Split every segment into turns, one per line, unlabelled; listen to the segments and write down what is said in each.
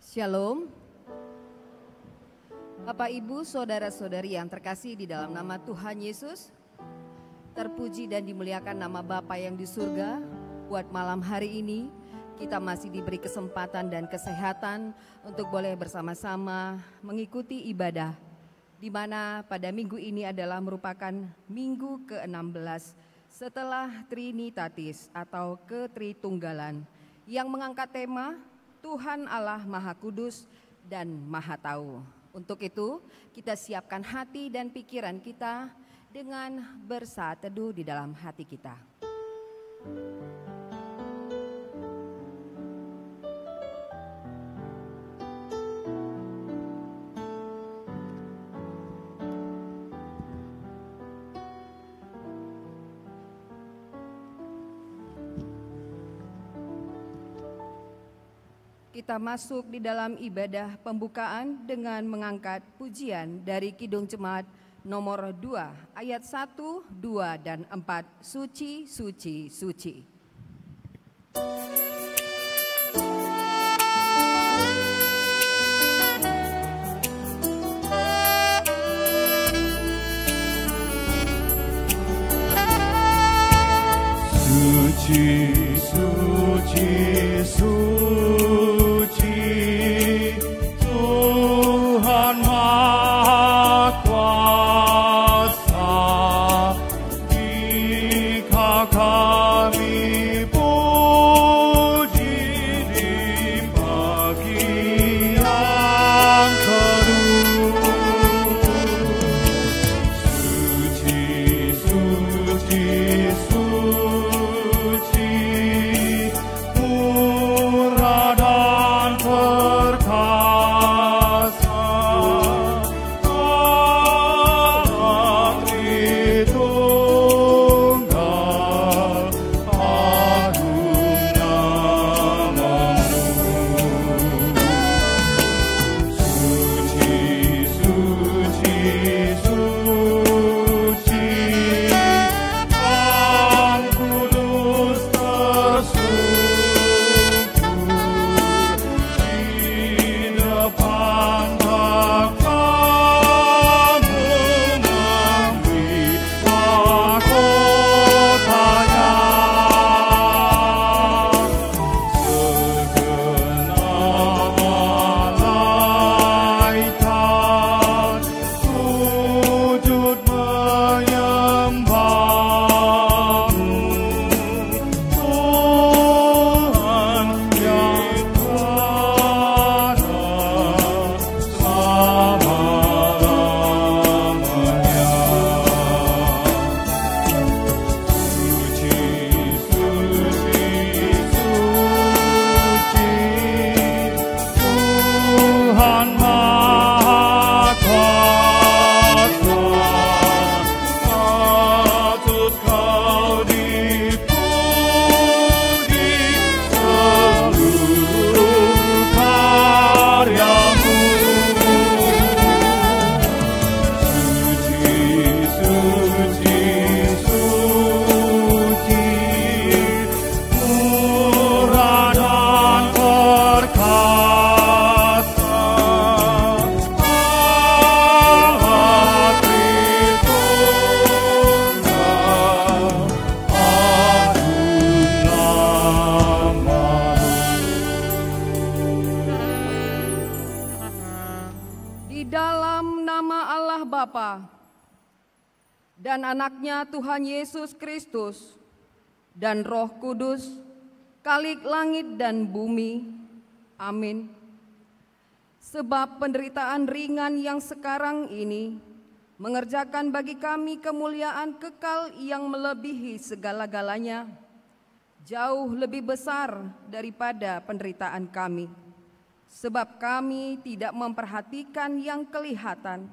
Shalom. Bapak, Ibu, Saudara-saudari yang terkasih di dalam nama Tuhan Yesus, terpuji dan dimuliakan nama Bapa yang di surga. Buat malam hari ini kita masih diberi kesempatan dan kesehatan untuk boleh bersama-sama mengikuti ibadah, di mana pada minggu ini adalah merupakan minggu ke-16 setelah Trinitatis atau Ketritunggalan yang mengangkat tema Tuhan Allah Maha Kudus dan Maha Tahu. Untuk itu kita siapkan hati dan pikiran kita dengan bersaat teduh di dalam hati kita. Kita masuk di dalam ibadah pembukaan dengan mengangkat pujian dari Kidung Jemaat nomor 2 ayat 1, 2, dan 4. Suci, suci, suci.
Suci, suci, suci.
Dan anaknya Tuhan Yesus Kristus dan Roh Kudus, Khalik langit dan bumi. Amin. Sebab penderitaan ringan yang sekarang ini mengerjakan bagi kami kemuliaan kekal yang melebihi segala-galanya, jauh lebih besar daripada penderitaan kami. Sebab kami tidak memperhatikan yang kelihatan,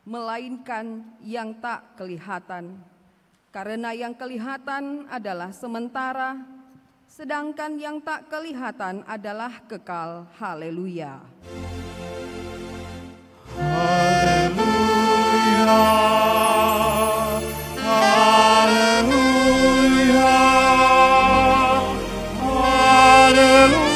melainkan yang tak kelihatan. Karena yang kelihatan adalah sementara, sedangkan yang tak kelihatan adalah kekal. Haleluya.
Haleluya. Haleluya. Haleluya.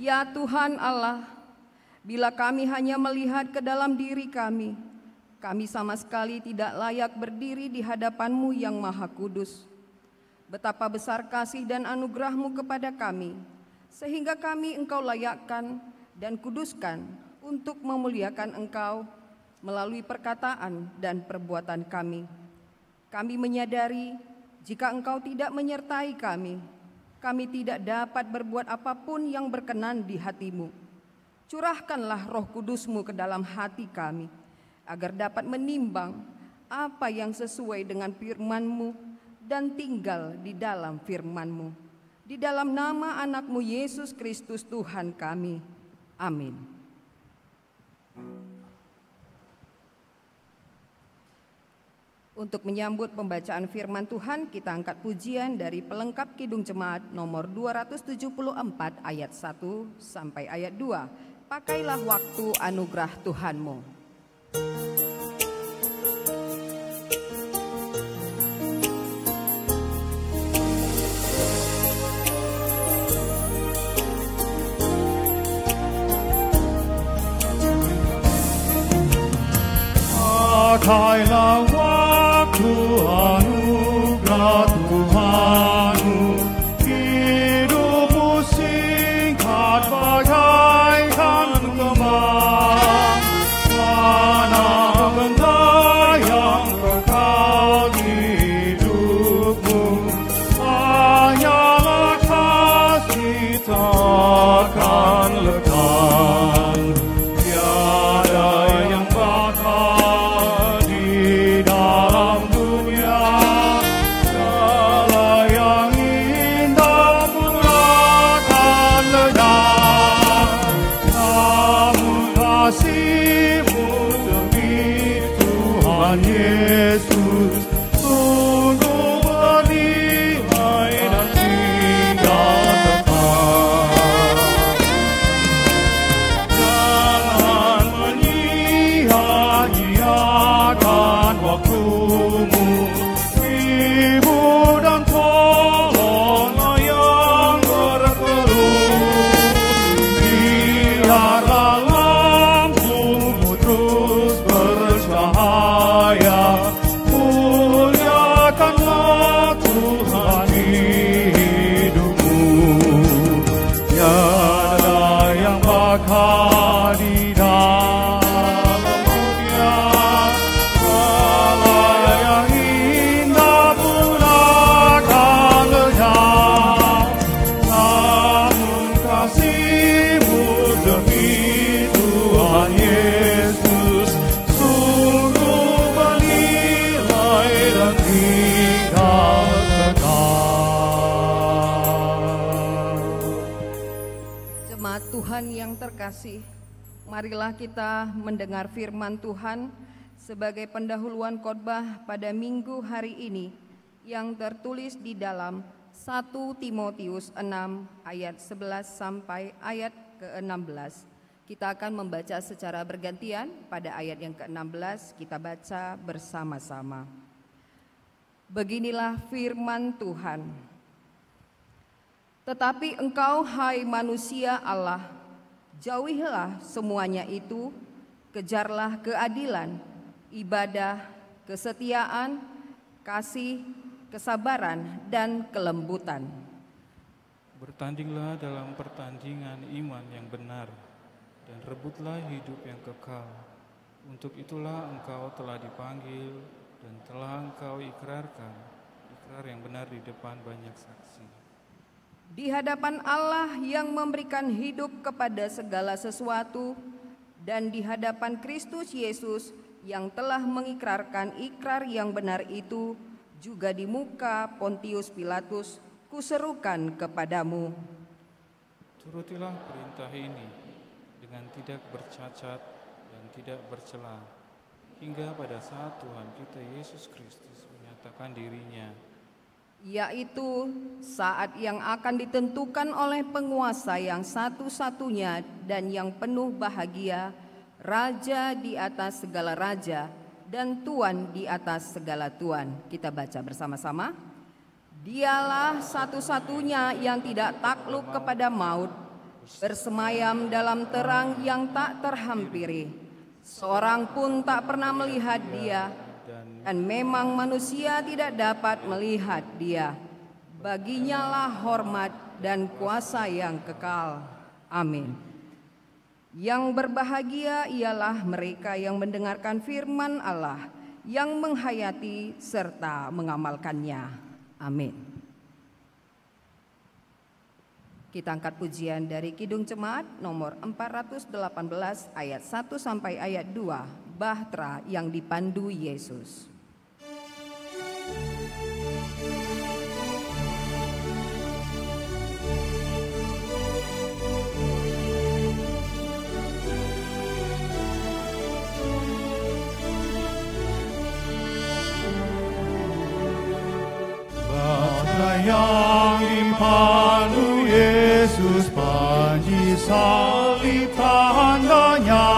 Ya Tuhan Allah, bila kami hanya melihat ke dalam diri kami sama sekali tidak layak berdiri di hadapan-Mu yang Maha Kudus. Betapa besar kasih dan anugerah-Mu kepada kami, sehingga kami Engkau layakkan dan kuduskan untuk memuliakan Engkau melalui perkataan dan perbuatan kami. Kami menyadari jika Engkau tidak menyertai kami tidak dapat berbuat apapun yang berkenan di hati-Mu. Curahkanlah Roh Kudus-Mu ke dalam hati kami, agar dapat menimbang apa yang sesuai dengan firman-Mu dan tinggal di dalam firman-Mu. Di dalam nama anak-Mu Yesus Kristus Tuhan kami. Amin. Untuk menyambut pembacaan firman Tuhan, kita angkat pujian dari pelengkap Kidung Jemaat nomor 274 ayat 1 sampai ayat 2. Pakailah waktu anugerah Tuhan-Mu.
Pakailah waktu anugerah Tuhan-Mu, hidupmu singkat bagaikan kembang, mana benda yang kekal di hidupmu, hanyalah kasih takkan lekang, tiada yang bakal Yesus, sungguh bernilai dan tinggal kekal. Jangan menyia-nyiakan waktumu, hibur dan tolonglah yang berkeluh. Biarlah lampumu terus bercahaya, muliakanlah Tuhan hidupmu. Tiada yang bakal di dalam dunia, segala yang indah pun akan lenyap, namun kasih-Mu demi Tuhan Yesus sungguh bernilai dan tinggal kekal.
Jemaat Tuhan yang terkasih, marilah kita mendengar firman Tuhan sebagai pendahuluan khotbah pada minggu hari ini yang tertulis di dalam 1 Timotius 6 ayat 11 sampai ayat ke-16. Kita akan membaca secara bergantian. Pada ayat yang ke-16 kita baca bersama-sama. Beginilah firman Tuhan. Tetapi engkau, hai manusia Allah, jauhilah semuanya itu, kejarlah keadilan, ibadah, kesetiaan, kasih, kesabaran, dan kelembutan.
Bertandinglah dalam pertandingan iman yang benar, dan rebutlah hidup yang kekal. Untuk itulah engkau telah dipanggil dan telah engkau ikrarkan ikrar yang benar di depan banyak saksi.
Di hadapan Allah yang memberikan hidup kepada segala sesuatu, dan di hadapan Kristus Yesus yang telah mengikrarkan ikrar yang benar itu, juga di muka Pontius Pilatus, kuserukan kepadamu.
Turutilah perintah ini dengan tidak bercacat dan tidak bercela, hingga pada saat Tuhan kita Yesus Kristus menyatakan dirinya,
yaitu saat yang akan ditentukan oleh penguasa yang satu-satunya dan yang penuh bahagia, Raja di atas segala raja dan Tuan di atas segala tuan. Kita baca bersama-sama. Dialah satu-satunya yang tidak takluk kepada maut, bersemayam dalam terang yang tak terhampiri. Seorang pun tak pernah melihat Dia, dan memang manusia tidak dapat melihat Dia. Baginya lah hormat dan kuasa yang kekal. Amin. Yang berbahagia ialah mereka yang mendengarkan firman Allah, yang menghayati serta mengamalkannya. Amin. Kita angkat pujian dari Kidung Jemaat nomor 418 ayat 1 sampai ayat 2, Bahtera yang dipandu Yesus.
Yang dipandu Yesus, panji salib tandanya,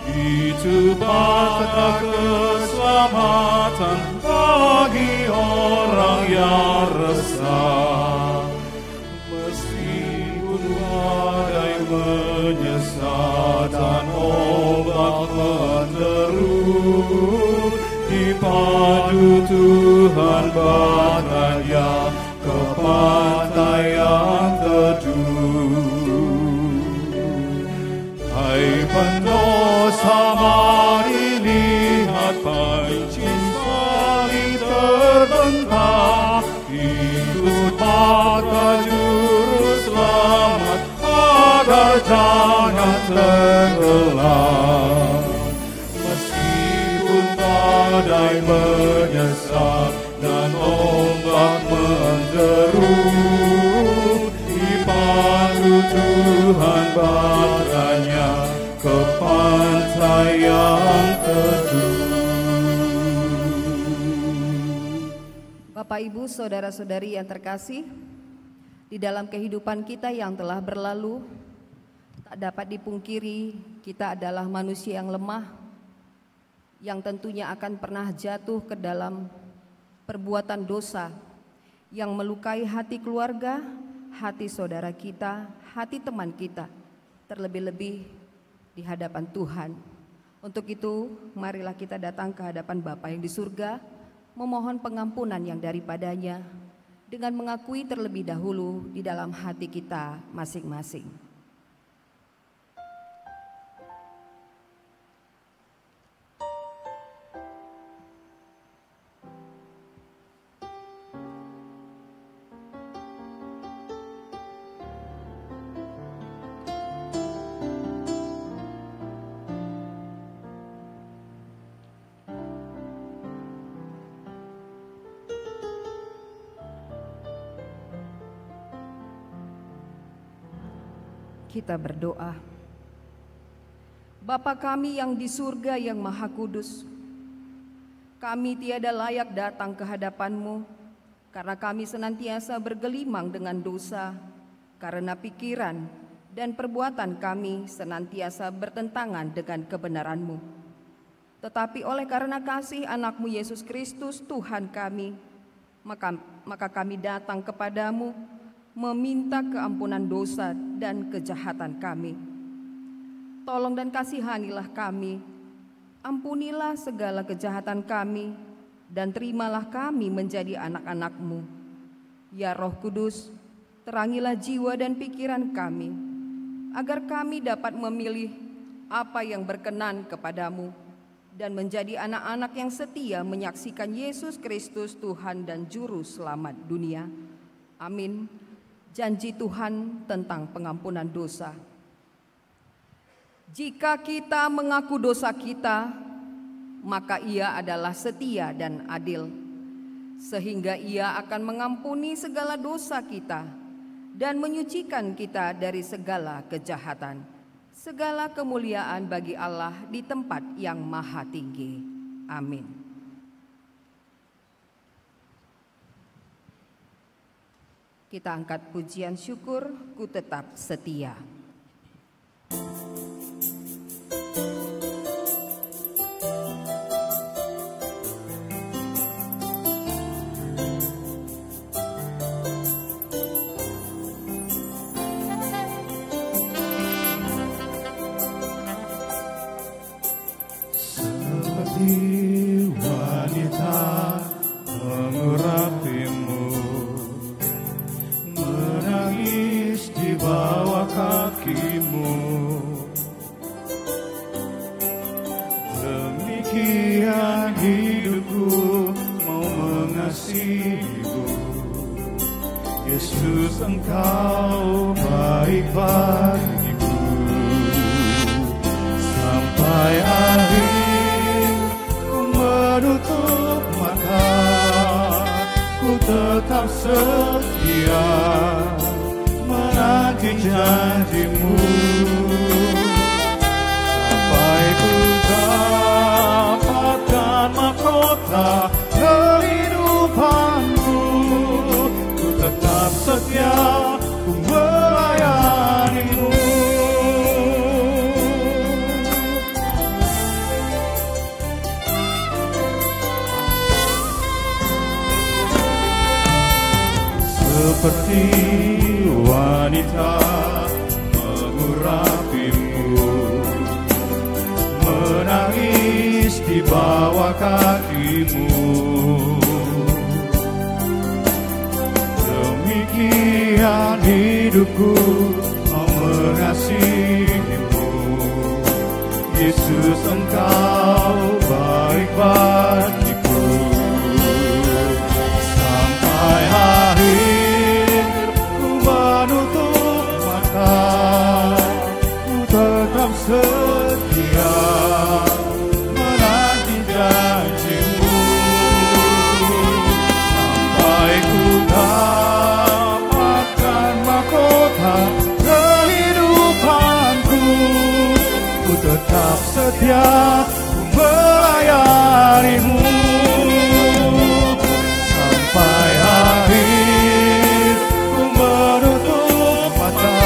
itu bahtera keselamatan bagi orang yang resah. Meskipun badai menyesat dan ombak menderu, dipandu Tuhan bahtera ke pantai yang teduh. Hai pendosa, mari lihat panji salib terbentang, ikut bahtera juru selamat agar jangan tenggelam. Meskipun badai menyesat dan ombak menderu, dipandu Tuhan bahtera ke pantai yang teduh.
Bapak, Ibu, saudara-saudari yang terkasih, di dalam kehidupan kita yang telah berlalu, tak dapat dipungkiri kita adalah manusia yang lemah, yang tentunya akan pernah jatuh ke dalam perbuatan dosa yang melukai hati keluarga, hati saudara kita, hati teman kita, terlebih-lebih di hadapan Tuhan. Untuk itu, marilah kita datang ke hadapan Bapa yang di surga, memohon pengampunan yang daripadanya, dengan mengakui terlebih dahulu di dalam hati kita masing-masing. Kita berdoa. Bapa kami yang di surga yang maha kudus, kami tiada layak datang ke hadapan-Mu karena kami senantiasa bergelimang dengan dosa, karena pikiran dan perbuatan kami senantiasa bertentangan dengan kebenaran-Mu. Tetapi oleh karena kasih anak-Mu Yesus Kristus Tuhan kami, maka kami datang kepadamu meminta keampunan dosa dan kejahatan kami. Tolong dan kasihanilah kami, ampunilah segala kejahatan kami, dan terimalah kami menjadi anak-anak-Mu. Ya Roh Kudus, terangilah jiwa dan pikiran kami, agar kami dapat memilih apa yang berkenan kepadamu, dan menjadi anak-anak yang setia menyaksikan Yesus Kristus Tuhan dan Juru Selamat dunia. Amin. Janji Tuhan tentang pengampunan dosa. Jika kita mengaku dosa kita, maka Ia adalah setia dan adil, sehingga Ia akan mengampuni segala dosa kita dan menyucikan kita dari segala kejahatan. Segala kemuliaan bagi Allah di tempat yang maha tinggi. Amin. Kita angkat pujian syukur, Ku Tetap Setia.
Yesus, Engkau baik bagiku. Sampai akhir ku menutup mata, ku tetap setia menanti janji-Mu. Sampai ku dapatkan mahkota kehidupanku, ku tetap setia, ku melayani-Mu. Seperti wanita mengurapimu, menangis di bawah kaki-Mu. Demikian hidupku mau mengasihi-Mu. Yesus, Engkau baik bagiku. Sampai akhir ku menutup mata, ku tetap setia menanti janji-Mu. Sampai ku dapatkan mahkota kehidupanku, ku tetap setia, ku melayani-Mu. Sampai akhir ku menutup mata,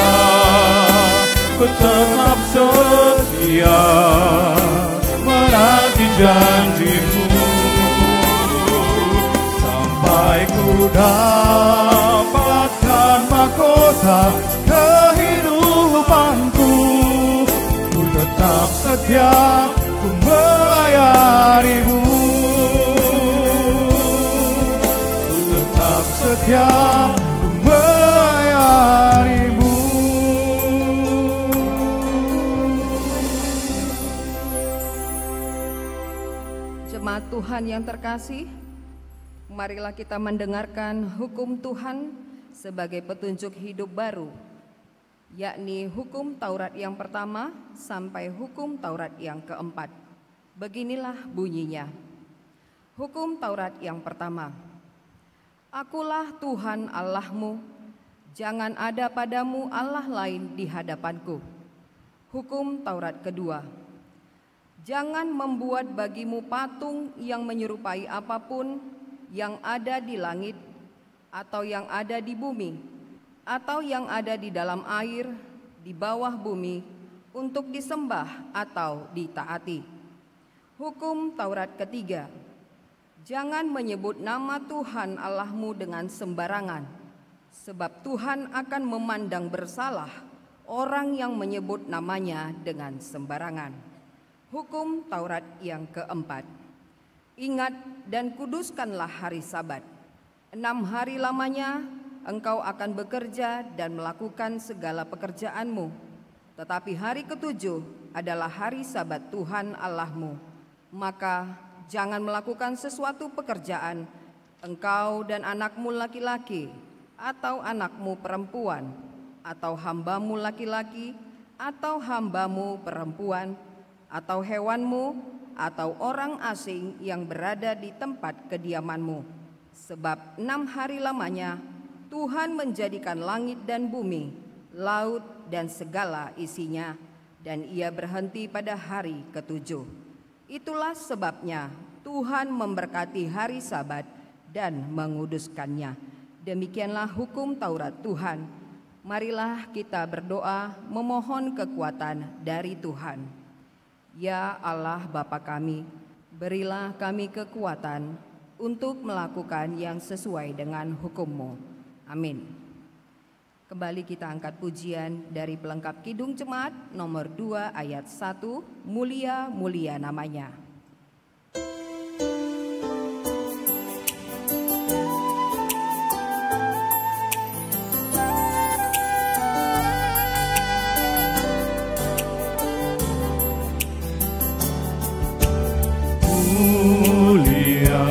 ku tetap setia menanti janji-Mu. Sampai ku dapatkan mahkota kehidupanku, ku tetap setia, ku melayani-Mu. Ku tetap setia, ku melayani-Mu.
Jemaat Tuhan yang terkasih, marilah kita mendengarkan hukum Tuhan sebagai petunjuk hidup baru, yakni hukum Taurat yang pertama sampai hukum Taurat yang keempat. Beginilah bunyinya. Hukum Taurat yang pertama. Akulah Tuhan Allahmu, jangan ada padamu Allah lain di hadapanku. Hukum Taurat kedua. Jangan membuat bagimu patung yang menyerupai apapun yang ada di langit, atau yang ada di bumi, atau yang ada di dalam air, di bawah bumi, untuk disembah atau ditaati. Hukum Taurat ketiga. Jangan menyebut nama Tuhan Allahmu dengan sembarangan, sebab Tuhan akan memandang bersalah orang yang menyebut namanya dengan sembarangan. Hukum Taurat yang keempat. Ingat dan kuduskanlah hari Sabat. 6 hari lamanya engkau akan bekerja dan melakukan segala pekerjaanmu. Tetapi hari ke-7 adalah hari Sabat Tuhan Allahmu. Maka jangan melakukan sesuatu pekerjaan, engkau dan anakmu laki-laki, atau anakmu perempuan, atau hambamu laki-laki, atau hambamu perempuan, atau hewanmu, atau orang asing yang berada di tempat kediamanmu. Sebab 6 hari lamanya Tuhan menjadikan langit dan bumi, laut dan segala isinya, dan Ia berhenti pada hari ke-7. Itulah sebabnya Tuhan memberkati hari Sabat dan menguduskannya. Demikianlah hukum Taurat Tuhan. Marilah kita berdoa memohon kekuatan dari Tuhan. Ya Allah Bapa kami, berilah kami kekuatan untuk melakukan yang sesuai dengan hukum-Mu. Amin. Kembali kita angkat pujian dari pelengkap Kidung Jemaat nomor 2 ayat 1, Mulia Mulia Namanya.
Mulia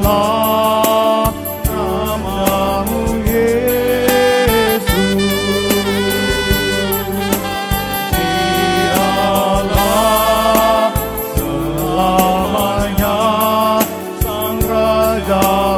Allah, namamu Yesus. Dialah selamanya Sang Raja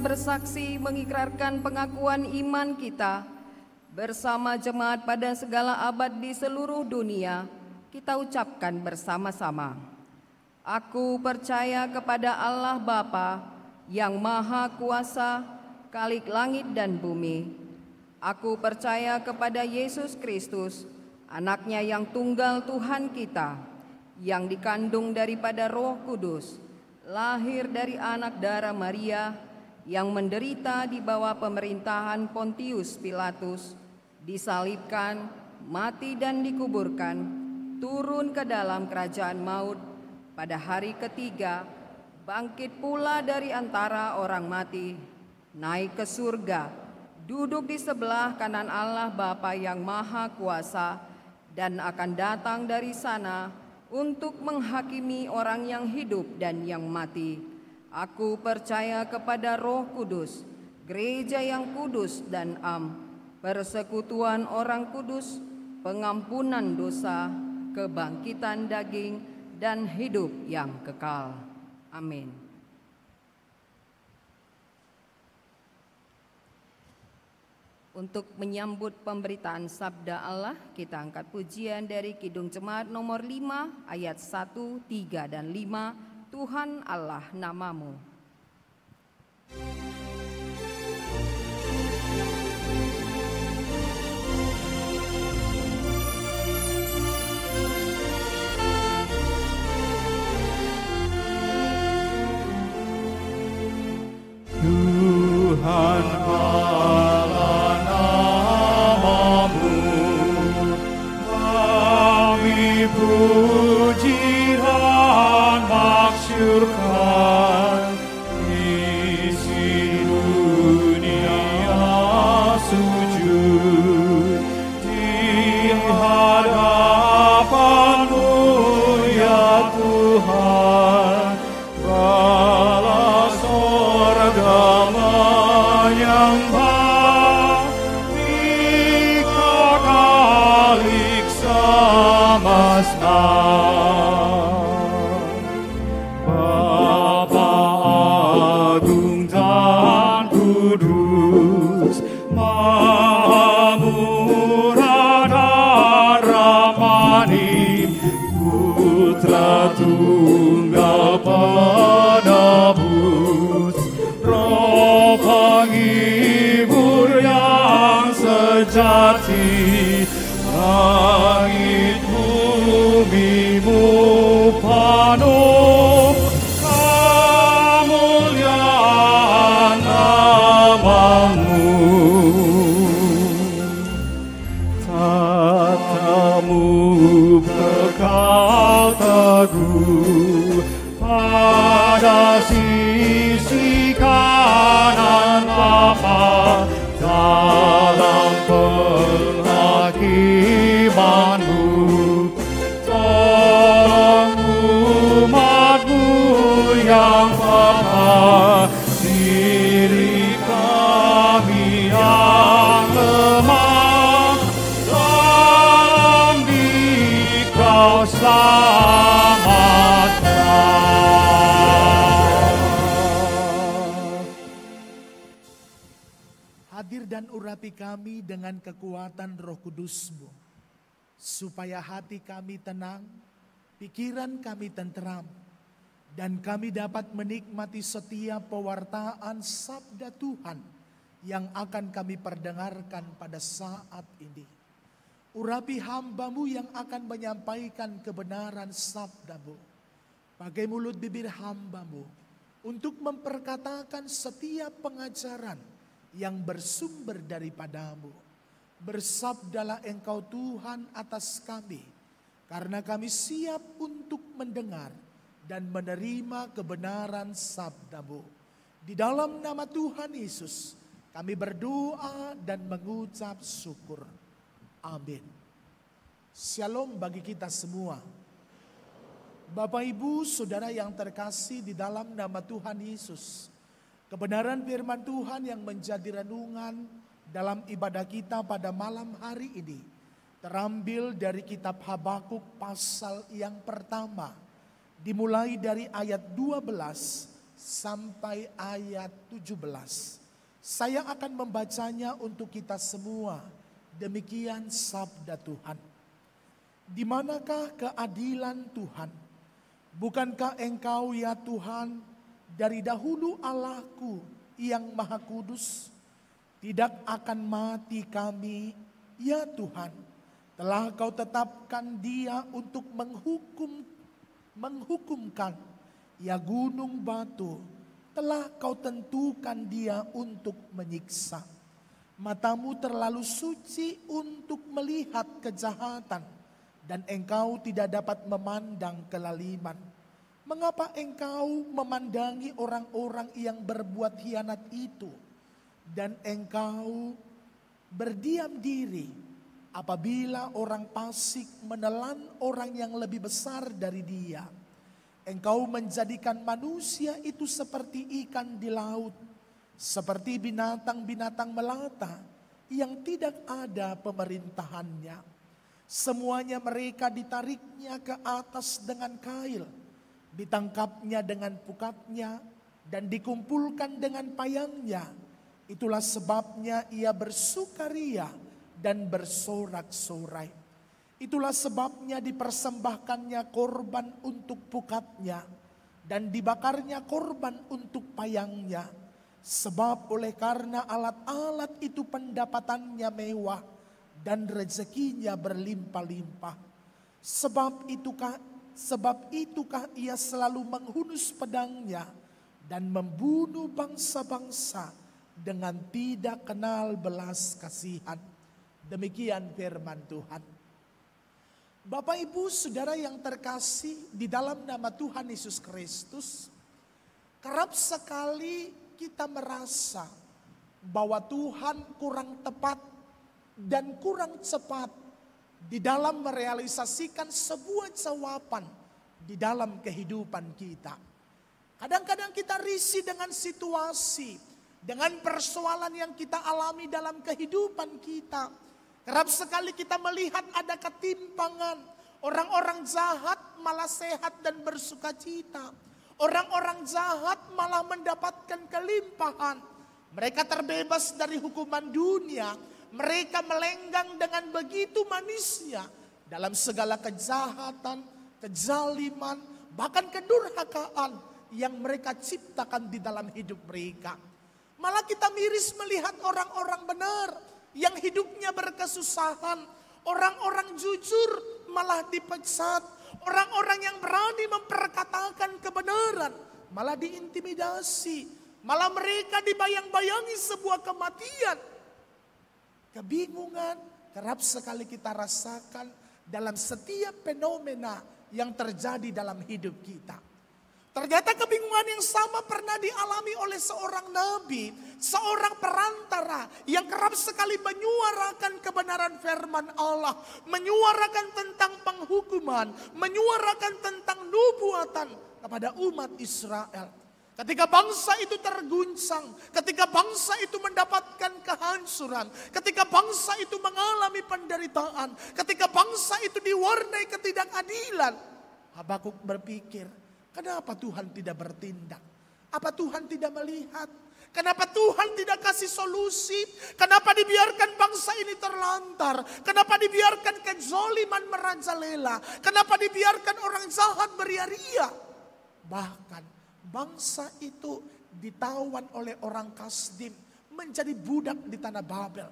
bersaksi mengikrarkan pengakuan iman kita bersama jemaat pada segala abad di seluruh dunia. Kita ucapkan bersama-sama. Aku percaya kepada Allah Bapa yang Maha Kuasa, Khalik langit dan bumi. Aku percaya kepada Yesus Kristus, Anaknya yang tunggal Tuhan kita, yang dikandung daripada Roh Kudus, lahir dari anak darah Maria, yang menderita di bawah pemerintahan Pontius Pilatus, disalibkan, mati dan dikuburkan, turun ke dalam kerajaan maut, pada hari ketiga bangkit pula dari antara orang mati, naik ke surga, duduk di sebelah kanan Allah Bapa yang Maha Kuasa, dan akan datang dari sana untuk menghakimi orang yang hidup dan yang mati. Aku percaya kepada Roh Kudus, gereja yang kudus dan am, persekutuan orang kudus, pengampunan dosa, kebangkitan daging, dan hidup yang kekal. Amin. Untuk menyambut pemberitaan sabda Allah, kita angkat pujian dari Kidung Jemaat nomor 5 ayat 1, 3, dan 5. Tuhan Allah namamu.
Tuhan Allah namamu, kami puji dan masyurkan, isi dunia sujud di hadapan-Mu ya Tuhan. Bala sorga menyambut diri kami yang lemah, dalam Dikau selamatkan.
Hadir dan urapi kami dengan kekuatan Roh Kudus-Mu, supaya hati kami tenang, pikiran kami tenteram, dan kami dapat menikmati setiap pewartaan sabda Tuhan yang akan kami perdengarkan pada saat ini. Urapi hamba-Mu yang akan menyampaikan kebenaran sabda-Mu. Pakai mulut bibir hamba-Mu untuk memperkatakan setiap pengajaran yang bersumber daripada-Mu. Bersabdalah Engkau Tuhan atas kami, karena kami siap untuk mendengar dan menerima kebenaran sabda-Mu. Di dalam nama Tuhan Yesus, kami berdoa dan mengucap syukur. Amin. Shalom bagi kita semua. Bapak, Ibu, Saudara yang terkasih di dalam nama Tuhan Yesus, kebenaran firman Tuhan yang menjadi renungan dalam ibadah kita pada malam hari ini terambil dari kitab Habakuk pasal yang pertama, dimulai dari ayat 12 sampai ayat 17. Saya akan membacanya untuk kita semua. Demikian sabda Tuhan. Di manakah keadilan Tuhan? Bukankah Engkau ya Tuhan dari dahulu Allahku yang Maha Kudus? Tidak akan mati kami, ya Tuhan. Telah Kau tetapkan Dia untuk menghukumkan, ya gunung batu. Telah Kau tentukan Dia untuk menyiksa. Matamu terlalu suci untuk melihat kejahatan, dan Engkau tidak dapat memandang kelaliman. Mengapa Engkau memandangi orang-orang yang berbuat hianat itu? Dan Engkau berdiam diri apabila orang fasik menelan orang yang lebih besar dari dia. Engkau menjadikan manusia itu seperti ikan di laut, seperti binatang-binatang melata yang tidak ada pemerintahannya. Semuanya mereka ditariknya ke atas dengan kail, ditangkapnya dengan pukatnya, dan dikumpulkan dengan payangnya. Itulah sebabnya ia bersukaria dan bersorak-sorai. Itulah sebabnya dipersembahkannya korban untuk pukatnya, dan dibakarnya korban untuk payangnya. Sebab oleh karena alat-alat itu pendapatannya mewah, dan rezekinya berlimpah-limpah. Sebab itukah ia selalu menghunus pedangnya dan membunuh bangsa-bangsa dengan tidak kenal belas kasihan. Demikian firman Tuhan. Bapak, Ibu, Saudara yang terkasih di dalam nama Tuhan Yesus Kristus, kerap sekali kita merasa bahwa Tuhan kurang tepat dan kurang cepat di dalam merealisasikan sebuah jawaban di dalam kehidupan kita. Kadang-kadang kita risih dengan situasi, dengan persoalan yang kita alami dalam kehidupan kita. Kerap sekali kita melihat ada ketimpangan. Orang-orang jahat malah sehat dan bersukacita. Orang-orang jahat malah mendapatkan kelimpahan. Mereka terbebas dari hukuman dunia. Mereka melenggang dengan begitu manisnya dalam segala kejahatan, kezaliman, bahkan kedurhakaan yang mereka ciptakan di dalam hidup mereka. Malah kita miris melihat orang-orang benar yang hidupnya berkesusahan. Orang-orang jujur malah dipecat. Orang-orang yang berani memperkatakan kebenaran malah diintimidasi. Malah mereka dibayang-bayangi sebuah kematian. Kebingungan kerap sekali kita rasakan dalam setiap fenomena yang terjadi dalam hidup kita. Ternyata kebingungan yang sama pernah dialami oleh seorang nabi, seorang perantara yang kerap sekali menyuarakan kebenaran firman Allah, menyuarakan tentang penghukuman, menyuarakan tentang nubuatan kepada umat Israel. Ketika bangsa itu terguncang, ketika bangsa itu mendapatkan kehancuran, ketika bangsa itu mengalami penderitaan, ketika bangsa itu diwarnai ketidakadilan, Habakuk berpikir, kenapa Tuhan tidak bertindak? Apa Tuhan tidak melihat? Kenapa Tuhan tidak kasih solusi? Kenapa dibiarkan bangsa ini terlantar? Kenapa dibiarkan kezoliman merajalela? Kenapa dibiarkan orang jahat beria-ria? Bahkan bangsa itu ditawan oleh orang Kasdim menjadi budak di tanah Babel.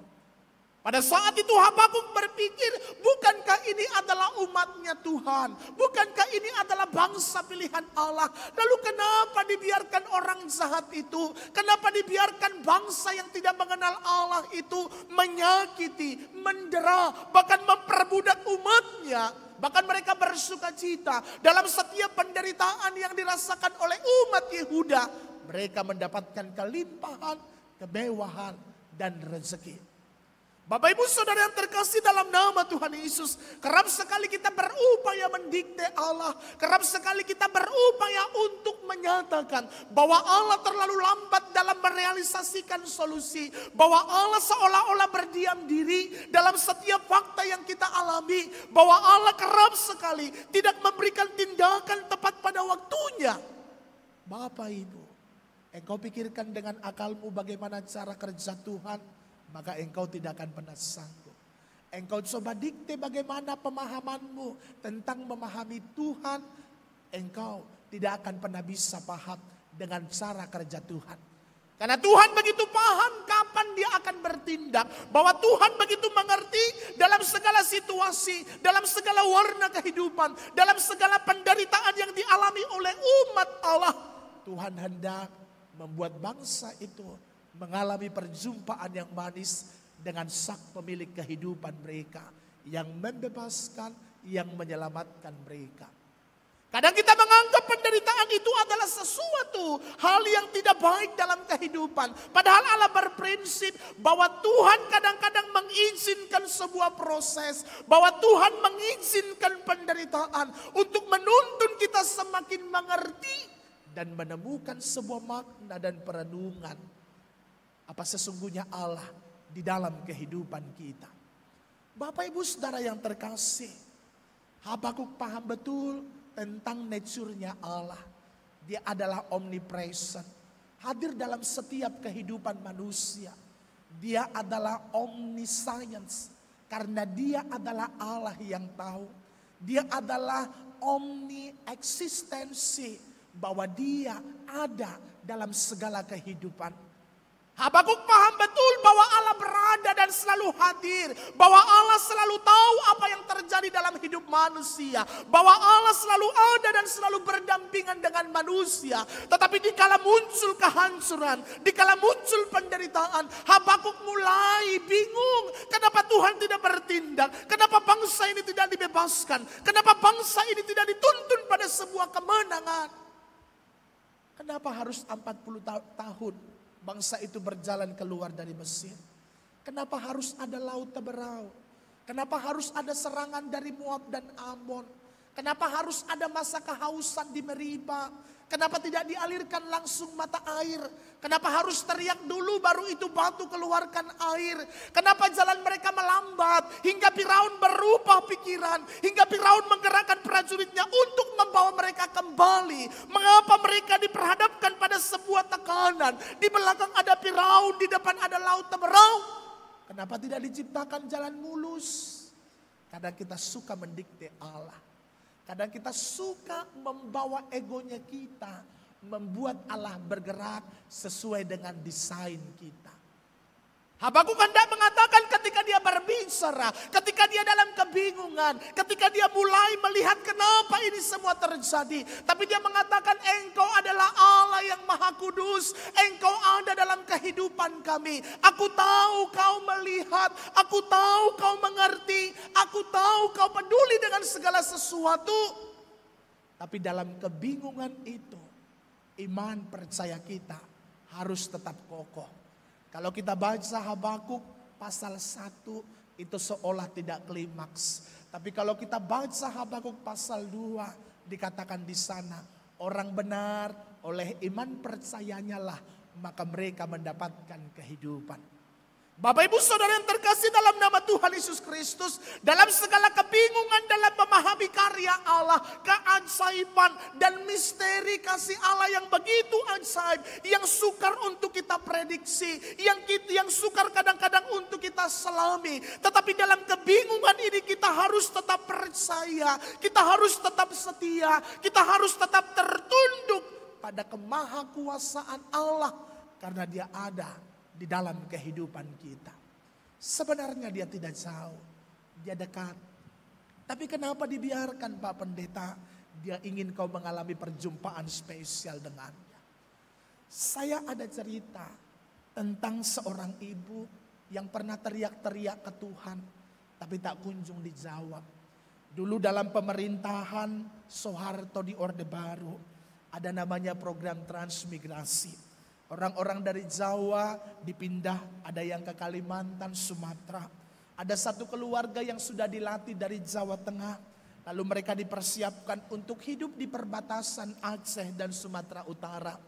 Pada saat itu Habakuk berpikir, bukankah ini adalah umatnya Tuhan? Bukankah ini adalah bangsa pilihan Allah? Lalu kenapa dibiarkan orang jahat itu? Kenapa dibiarkan bangsa yang tidak mengenal Allah itu menyakiti, mendera, bahkan memperbudak umatnya? Bahkan mereka bersuka cita dalam setiap penderitaan yang dirasakan oleh umat Yehuda. Mereka mendapatkan kelimpahan, kemewahan, dan rezeki. Bapak Ibu Saudara yang terkasih dalam nama Tuhan Yesus, kerap sekali kita berupaya mendikte Allah, kerap sekali kita berupaya untuk menyatakan bahwa Allah terlalu lambat dalam merealisasikan solusi, bahwa Allah seolah-olah berdiam diri dalam setiap fakta yang kita alami, bahwa Allah kerap sekali tidak memberikan tindakan tepat pada waktunya. Bapak Ibu, engkau pikirkan dengan akalmu bagaimana cara kerja Tuhan, maka engkau tidak akan pernah sanggup. Engkau coba dikte bagaimana pemahamanmu tentang memahami Tuhan, engkau tidak akan pernah bisa paham dengan cara kerja Tuhan. Karena Tuhan begitu paham kapan dia akan bertindak. Bahwa Tuhan begitu mengerti dalam segala situasi, dalam segala warna kehidupan, dalam segala penderitaan yang dialami oleh umat Allah. Tuhan hendak membuat bangsa itu mengalami perjumpaan yang manis dengan Sang pemilik kehidupan mereka, yang membebaskan, yang menyelamatkan mereka. Kadang kita menganggap penderitaan itu adalah sesuatu hal yang tidak baik dalam kehidupan. Padahal Allah berprinsip bahwa Tuhan kadang-kadang mengizinkan sebuah proses, bahwa Tuhan mengizinkan penderitaan untuk menuntun kita semakin mengerti dan menemukan sebuah makna dan perenungan apa sesungguhnya Allah di dalam kehidupan kita. Bapak Ibu Saudara yang terkasih, Habakuk paham betul tentang nature-nya Allah. Dia adalah omnipresent, hadir dalam setiap kehidupan manusia. Dia adalah omniscience, karena dia adalah Allah yang tahu. Dia adalah omni-eksistensi, bahwa dia ada dalam segala kehidupan. Habakuk paham betul bahwa Allah berada dan selalu hadir. Bahwa Allah selalu tahu apa yang terjadi dalam hidup manusia. Bahwa Allah selalu ada dan selalu berdampingan dengan manusia. Tetapi dikala muncul kehancuran, dikala muncul penderitaan, Habakuk mulai bingung. Kenapa Tuhan tidak bertindak? Kenapa bangsa ini tidak dibebaskan? Kenapa bangsa ini tidak dituntun pada sebuah kemenangan? Kenapa harus 40 tahun bangsa itu berjalan keluar dari Mesir? Kenapa harus ada laut Teberau? Kenapa harus ada serangan dari Moab dan Amon? Kenapa harus ada masa kehausan di Meriba? Kenapa tidak dialirkan langsung mata air? Kenapa harus teriak dulu baru itu batu keluarkan air? Kenapa jalan mereka melambat hingga Firaun berubah pikiran? Hingga Firaun menggerakkan prajuritnya untuk membawa mereka kembali. Mengapa mereka diperhadapkan pada sebuah tekanan? Di belakang ada Firaun, di depan ada laut Teberau. Kenapa tidak diciptakan jalan mulus? Kadang kita suka mendikte Allah. Kadang kita suka membawa egonya kita, membuat Allah bergerak sesuai dengan desain kita. Habakuk hendak mengatakan ketika dia berbicara, ketika dia dalam kebingungan, ketika dia mulai melihat kenapa ini semua terjadi. Tapi dia mengatakan, engkau adalah Allah yang maha kudus, engkau ada dalam kehidupan kami. Aku tahu kau melihat, aku tahu kau mengerti, aku tahu kau peduli dengan segala sesuatu. Tapi dalam kebingungan itu, iman percaya kita harus tetap kokoh. Kalau kita baca Habakuk pasal 1 itu seolah tidak klimaks. Tapi kalau kita baca Habakuk pasal 2 dikatakan di sana orang benar oleh iman percayanya lah maka mereka mendapatkan kehidupan. Bapak Ibu Saudara yang terkasih dalam nama Tuhan Yesus Kristus, dalam segala kebingungan dalam memahami karya Allah, keajaiban dan misteri kasih Allah yang begitu ajaib, yang sukar untuk kita prediksi, yang sukar kadang-kadang untuk kita selami. Tetapi dalam kebingungan ini kita harus tetap percaya, kita harus tetap setia, kita harus tetap tertunduk pada kemahakuasaan Allah karena Dia ada di dalam kehidupan kita. Sebenarnya Dia tidak jauh, Dia dekat. Tapi kenapa dibiarkan Pak Pendeta? Dia ingin kau mengalami perjumpaan spesial dengannya. Saya ada cerita tentang seorang ibu yang pernah teriak-teriak ke Tuhan, tapi tak kunjung dijawab. Dulu dalam pemerintahan Soeharto di Orde Baru, ada namanya program transmigrasi. Orang-orang dari Jawa dipindah, ada yang ke Kalimantan, Sumatera. Ada satu keluarga yang sudah dilatih dari Jawa Tengah. Lalu mereka dipersiapkan untuk hidup di perbatasan Aceh dan Sumatera Utara.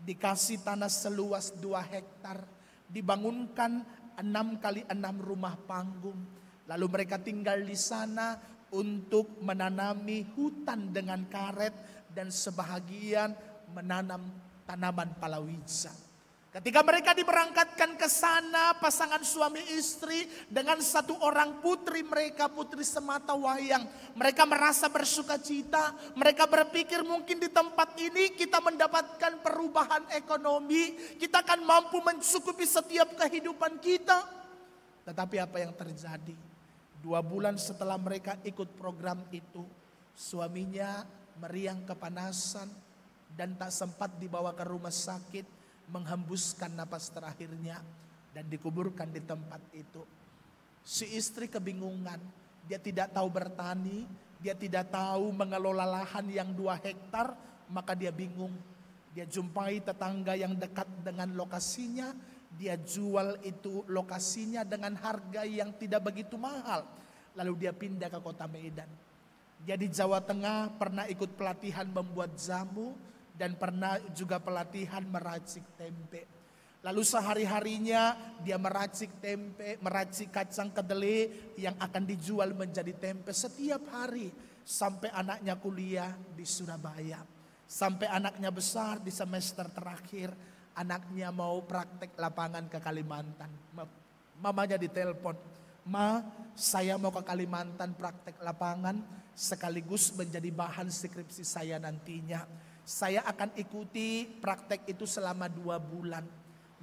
Dikasih tanah seluas 2 hektar. Dibangunkan 6x6 rumah panggung. Lalu mereka tinggal di sana untuk menanami hutan dengan karet. Dan sebahagian menanam tanaman palawija. Ketika mereka diberangkatkan ke sana, pasangan suami istri dengan satu orang putri mereka, putri sematawayang. Mereka merasa bersuka cita. Mereka berpikir mungkin di tempat ini kita mendapatkan perubahan ekonomi. Kita akan mampu mencukupi setiap kehidupan kita. Tetapi apa yang terjadi? 2 bulan setelah mereka ikut program itu, suaminya meriang kepanasan dan tak sempat dibawa ke rumah sakit, menghembuskan napas terakhirnya dan dikuburkan di tempat itu. Si istri kebingungan, dia tidak tahu bertani, dia tidak tahu mengelola lahan yang 2 hektar, maka dia bingung. Dia jumpai tetangga yang dekat dengan lokasinya, dia jual itu lokasinya dengan harga yang tidak begitu mahal. Lalu dia pindah ke kota Medan. Dia di Jawa Tengah pernah ikut pelatihan membuat jamu, dan pernah juga pelatihan meracik tempe. Lalu sehari-harinya dia meracik tempe, meracik kacang kedelai yang akan dijual menjadi tempe setiap hari. Sampai anaknya kuliah di Surabaya. Sampai anaknya besar di semester terakhir. Anaknya mau praktek lapangan ke Kalimantan. Mamanya ditelepon, "Ma, saya mau ke Kalimantan praktek lapangan sekaligus menjadi bahan skripsi saya nantinya. Saya akan ikuti praktek itu selama 2 bulan.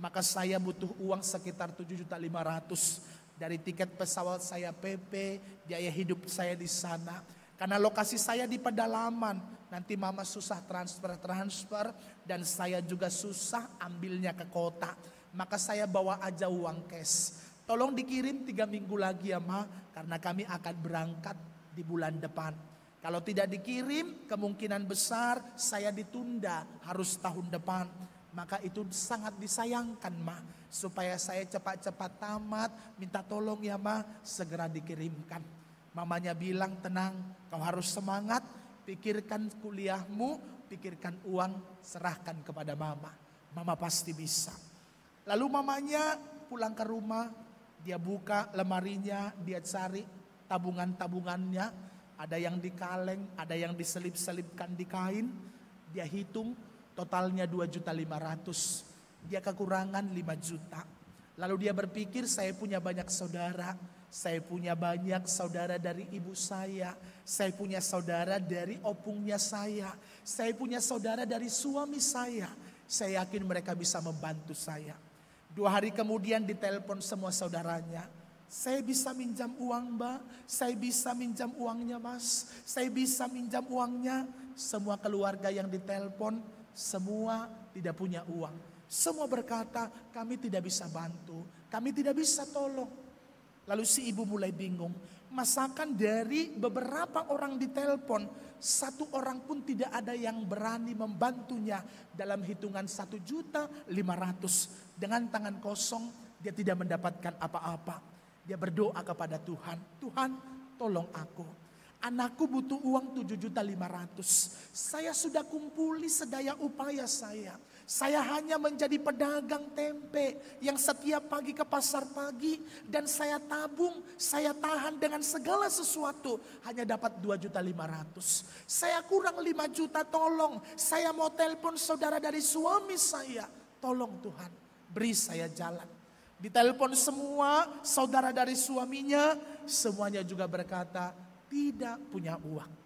Maka saya butuh uang sekitar 7.500.000 dari tiket pesawat saya PP, biaya hidup saya di sana. Karena lokasi saya di pedalaman, nanti mama susah transfer dan saya juga susah ambilnya ke kota. Maka saya bawa aja uang cash. Tolong dikirim 3 minggu lagi ya Ma, karena kami akan berangkat di bulan depan. Kalau tidak dikirim, kemungkinan besar saya ditunda harus tahun depan. Maka itu sangat disayangkan Ma, supaya saya cepat-cepat tamat, minta tolong ya Ma, segera dikirimkan." Mamanya bilang, "Tenang, kau harus semangat, pikirkan kuliahmu, pikirkan uang, serahkan kepada Mama. Mama pasti bisa." Lalu mamanya pulang ke rumah, dia buka lemarinya, dia cari tabungan-tabungannya. Ada yang di kaleng, ada yang diselip-selipkan di kain. Dia hitung totalnya 2.500.000. Dia kekurangan 5 juta. Lalu dia berpikir, saya punya banyak saudara. Saya punya banyak saudara dari ibu saya. Saya punya saudara dari opungnya saya. Saya punya saudara dari suami saya. Saya yakin mereka bisa membantu saya. 2 hari kemudian ditelepon semua saudaranya. "Saya bisa minjam uang Mbak, saya bisa minjam uangnya Mas, saya bisa minjam uangnya." Semua keluarga yang ditelepon, semua tidak punya uang. Semua berkata, "Kami tidak bisa bantu, kami tidak bisa tolong." Lalu si ibu mulai bingung. Masakan dari beberapa orang ditelepon, 1 orang pun tidak ada yang berani membantunya dalam hitungan 1.500.000. Dengan tangan kosong, dia tidak mendapatkan apa-apa. Dia berdoa kepada Tuhan, "Tuhan, tolong aku." Anakku butuh uang 7.500.000. Saya sudah kumpuli sedaya upaya saya. Saya hanya menjadi pedagang tempe yang setiap pagi ke pasar pagi. Dan saya tabung, saya tahan dengan segala sesuatu. Hanya dapat 2.500.000. Saya kurang 5 juta, tolong. Saya mau telepon saudara dari suami saya. Tolong Tuhan, beri saya jalan. Ditelepon semua saudara dari suaminya. Semuanya juga berkata, tidak punya uang.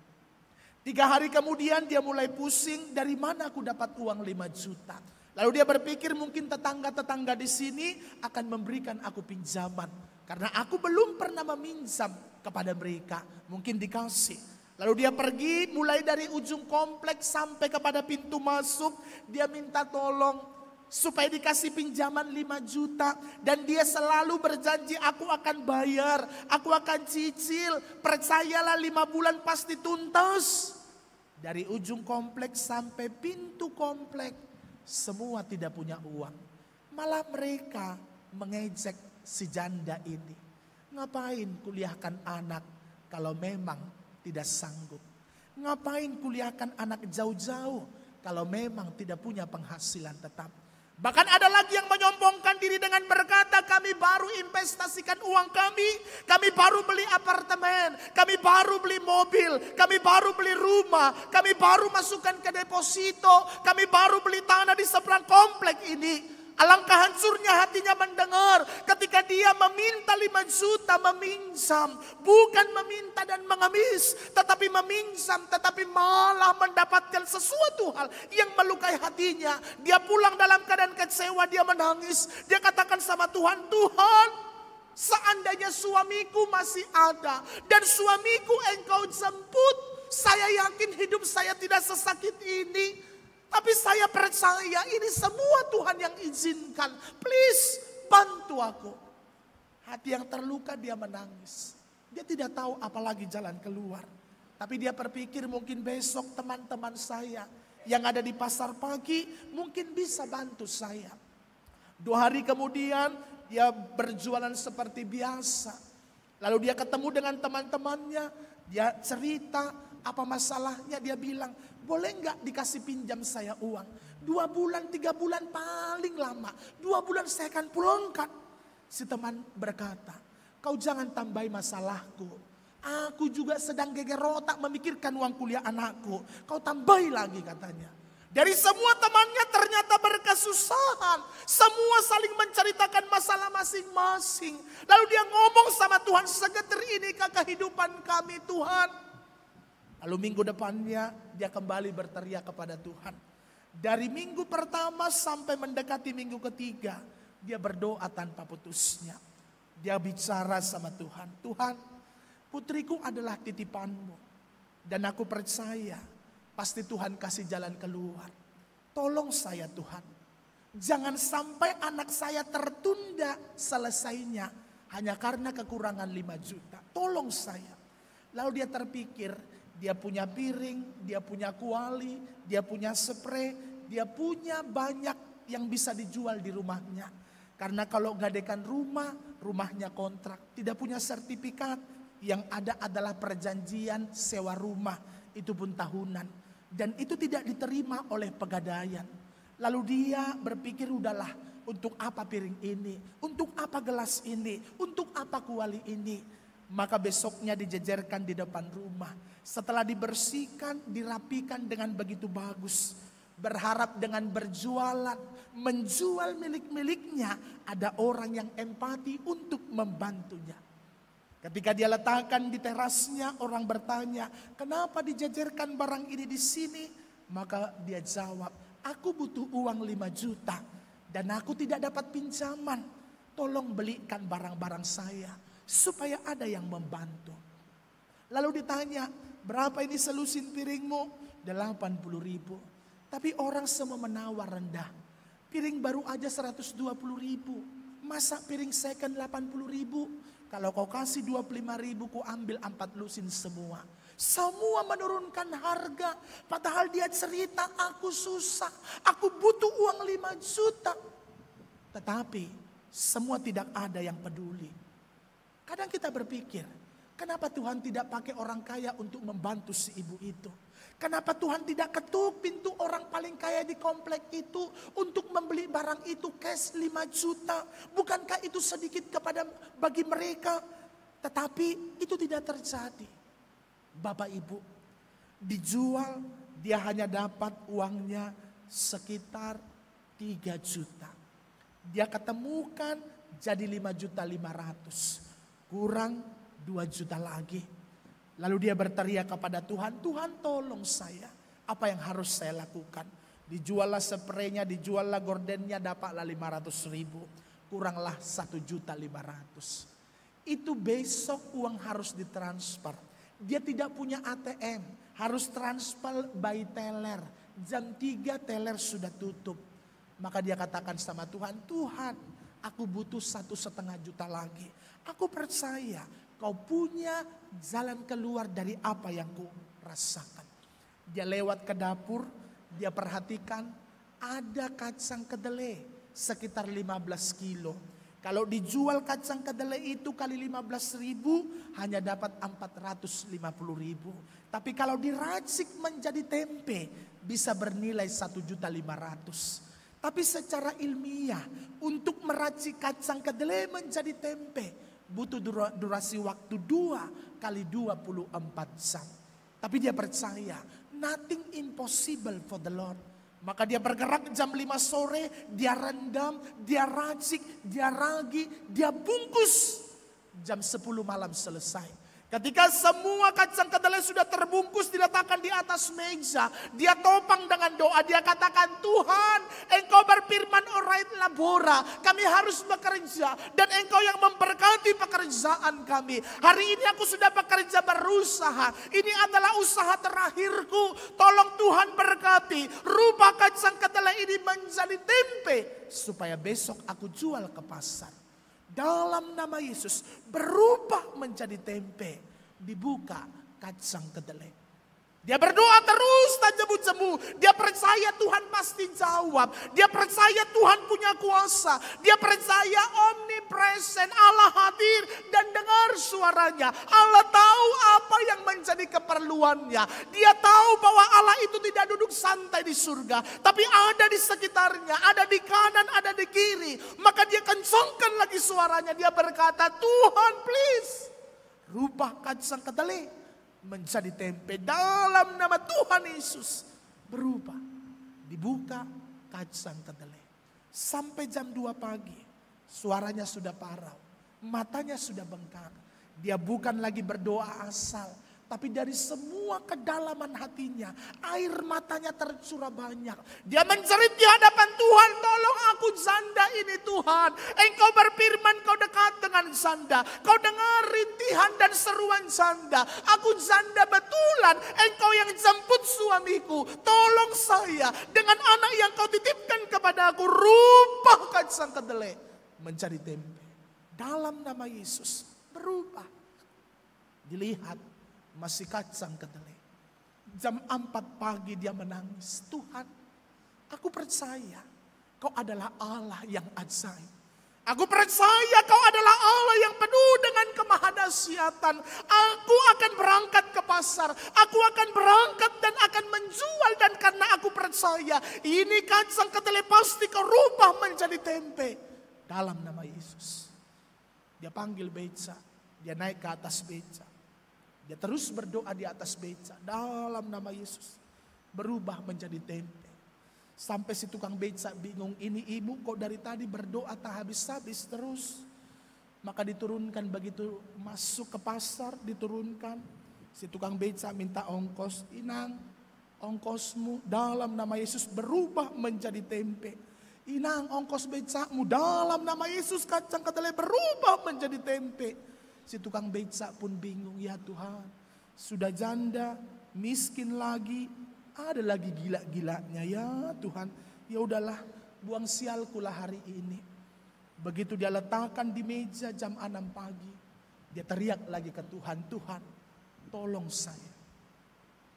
3 hari kemudian dia mulai pusing, dari mana aku dapat uang 5 juta. Lalu dia berpikir mungkin tetangga-tetangga di sini akan memberikan aku pinjaman. Karena aku belum pernah meminjam kepada mereka, mungkin dikasih. Lalu dia pergi mulai dari ujung kompleks sampai kepada pintu masuk. Dia minta tolong supaya dikasih pinjaman 5 juta. Dan dia selalu berjanji, aku akan bayar, aku akan cicil. Percayalah 5 bulan pasti tuntas. Dari ujung kompleks sampai pintu kompleks, semua tidak punya uang. Malah mereka mengejek si janda ini. Ngapain kuliahkan anak kalau memang tidak sanggup? Ngapain kuliahkan anak jauh-jauh kalau memang tidak punya penghasilan tetap? Bahkan ada lagi yang menyombongkan diri dengan berkata, kami baru investasikan uang kami baru beli apartemen, kami baru beli mobil, kami baru beli rumah, kami baru masukkan ke deposito, kami baru beli tanah di seberang komplek ini. Alangkah hancurnya hatinya mendengar ketika dia meminta 5 juta meminjam. Bukan meminta dan mengemis, tetapi meminjam, tetapi malah mendapatkan sesuatu hal yang melukai hatinya. Dia pulang dalam keadaan kecewa, dia menangis. Dia katakan sama Tuhan, Tuhan, seandainya suamiku masih ada dan suamiku Engkau jemput, saya yakin hidup saya tidak sesakit ini. Tapi saya percaya ini semua Tuhan yang izinkan. Please bantu aku. Hati yang terluka dia menangis. Dia tidak tahu apalagi jalan keluar. Tapi dia berpikir mungkin besok teman-teman saya yang ada di pasar pagi mungkin bisa bantu saya. 2 hari kemudian dia berjualan seperti biasa. Lalu dia ketemu dengan teman-temannya. Dia cerita apa masalahnya. Dia bilang, boleh nggak dikasih pinjam saya uang? 2 bulan, 3 bulan paling lama. 2 bulan saya akan pulangkan. Si teman berkata, kau jangan tambahi masalahku. Aku juga sedang geger otak memikirkan uang kuliah anakku. Kau tambahi lagi katanya. Dari semua temannya ternyata berkesusahan. Semua saling menceritakan masalah masing-masing. Lalu dia ngomong sama Tuhan, segeter inikah kehidupan kami Tuhan? Lalu minggu depannya dia kembali berteriak kepada Tuhan. Dari minggu pertama sampai mendekati minggu ketiga, dia berdoa tanpa putusnya. Dia bicara sama Tuhan, Tuhan, putriku adalah titipanmu. Dan aku percaya pasti Tuhan kasih jalan keluar. Tolong saya Tuhan. Jangan sampai anak saya tertunda selesainya hanya karena kekurangan 5 juta. Tolong saya. Lalu dia terpikir, dia punya piring, dia punya kuali, dia punya spray, dia punya banyak yang bisa dijual di rumahnya. Karena kalau gadekan rumah, rumahnya kontrak, tidak punya sertifikat. Yang ada adalah perjanjian sewa rumah, itu pun tahunan. Dan itu tidak diterima oleh pegadaian. Lalu dia berpikir, udahlah, untuk apa piring ini? Untuk apa gelas ini? Untuk apa kuali ini? Maka besoknya dijejerkan di depan rumah. Setelah dibersihkan, dirapikan dengan begitu bagus. Berharap dengan berjualan, menjual milik-miliknya, ada orang yang empati untuk membantunya. Ketika dia letakkan di terasnya, orang bertanya, kenapa dijejerkan barang ini di sini? Maka dia jawab, aku butuh uang 5 juta dan aku tidak dapat pinjaman. Tolong belikan barang-barang saya supaya ada yang membantu. Lalu ditanya, berapa ini selusin piringmu? 80.000. Tapi orang semua menawar rendah. Piring baru aja 120.000. Masa piring second 80.000? Kalau kau kasih 25.000, ku ambil 4 lusin semua. Semua menurunkan harga. Padahal dia cerita, aku susah. Aku butuh uang 5 juta. Tetapi semua tidak ada yang peduli. Kadang kita berpikir, Kenapa Tuhan tidak pakai orang kaya untuk membantu si ibu itu? Kenapa Tuhan tidak ketuk pintu orang paling kaya di komplek itu untuk membeli barang itu cash 5 juta? Bukankah itu sedikit bagi mereka? Tetapi itu tidak terjadi. Bapak Ibu, dijual dia hanya dapat uangnya sekitar 3 juta. Dia ketemukan jadi 5.500.000. Kurang 2 juta lagi. Lalu dia berteriak kepada Tuhan, Tuhan tolong saya. Apa yang harus saya lakukan? Dijuallah spraynya, dijuallah gordennya, dapatlah 500.000. Kuranglah 1.500.000. Itu besok uang harus ditransfer. Dia tidak punya ATM, harus transfer by teller. Jam 3 teller sudah tutup. Maka dia katakan sama Tuhan, Tuhan aku butuh 1,5 juta lagi. Aku percaya Kau punya jalan keluar dari apa yang ku rasakan. Dia lewat ke dapur, dia perhatikan ada kacang kedelai sekitar 15 kilo. Kalau dijual kacang kedelai itu kali 15.000 hanya dapat 450.000. Tapi kalau diracik menjadi tempe bisa bernilai 1.500.000. Tapi secara ilmiah untuk meracik kacang kedelai menjadi tempe butuh durasi waktu 2 kali 24 jam. Tapi dia percaya nothing impossible for the Lord. Maka dia bergerak jam 5 sore, dia rendam, dia racik, dia ragi, dia bungkus. Jam 10 malam selesai. Ketika semua kacang kedelai sudah terbungkus diletakkan di atas meja, dia topang dengan doa, dia katakan, Tuhan Engkau berfirman orait labora, kami harus bekerja dan Engkau yang memberkati pekerjaan kami. Hari ini aku sudah bekerja berusaha, ini adalah usaha terakhirku, tolong Tuhan berkati, rubah kacang kedelai ini menjadi tempe supaya besok aku jual ke pasar. Dalam nama Yesus berubah menjadi tempe. Dibuka kacang kedelai. Dia berdoa terus tak jemu-jemu. Dia percaya Tuhan pasti jawab. Dia percaya Tuhan punya kuasa. Dia percaya omnipresent, Allah hadir dan dengar suaranya. Allah tahu apa yang menjadi keperluannya. Dia tahu bahwa Allah itu tidak duduk santai di surga. Tapi ada di sekitarnya, ada di kanan, ada di kiri. Maka dia kencangkan lagi suaranya. Dia berkata, Tuhan please, rubah kacang kedelai menjadi tempe dalam nama Tuhan Yesus. Berubah. Dibuka kacang kedelai. Sampai jam 2 pagi. Suaranya sudah parau. Matanya sudah bengkak. Dia bukan lagi berdoa asal. Tapi dari semua kedalaman hatinya, air matanya tercurah banyak. Dia menjerit di hadapan Tuhan, tolong aku janda ini Tuhan. Engkau berfirman kau dekat dengan janda. Kau dengar rintihan dan seruan janda. Aku janda betulan, engkau yang jemput suamiku. Tolong saya dengan anak yang kau titipkan kepada aku. Rubah kacang kedelai menjadi tempe. Dalam nama Yesus berubah. Dilihat. Masih kacang kedelai. Jam 4 pagi dia menangis. Tuhan, aku percaya kau adalah Allah yang ajaib. Aku percaya kau adalah Allah yang penuh dengan kemahadahsyatan. Aku akan berangkat ke pasar. Aku akan berangkat dan akan menjual. Dan karena aku percaya ini kacang kedelai pasti kau rubah menjadi tempe. Dalam nama Yesus. Dia panggil beca. Dia naik ke atas beca. Dia terus berdoa di atas beca. Dalam nama Yesus. Berubah menjadi tempe. Sampai si tukang beca bingung. Ini ibu kok dari tadi berdoa tak habis-habis terus. Maka diturunkan begitu masuk ke pasar. Diturunkan. Si tukang beca minta ongkos. Inang ongkosmu dalam nama Yesus berubah menjadi tempe. Inang ongkos becamu dalam nama Yesus kacang kedelai berubah menjadi tempe. Si tukang beca pun bingung, ya Tuhan, sudah janda, miskin lagi, ada lagi gila-gilanya ya Tuhan. Ya udahlah, buang sialkulah hari ini. Begitu dia letakkan di meja jam 6 pagi, dia teriak lagi ke Tuhan, Tuhan, tolong saya.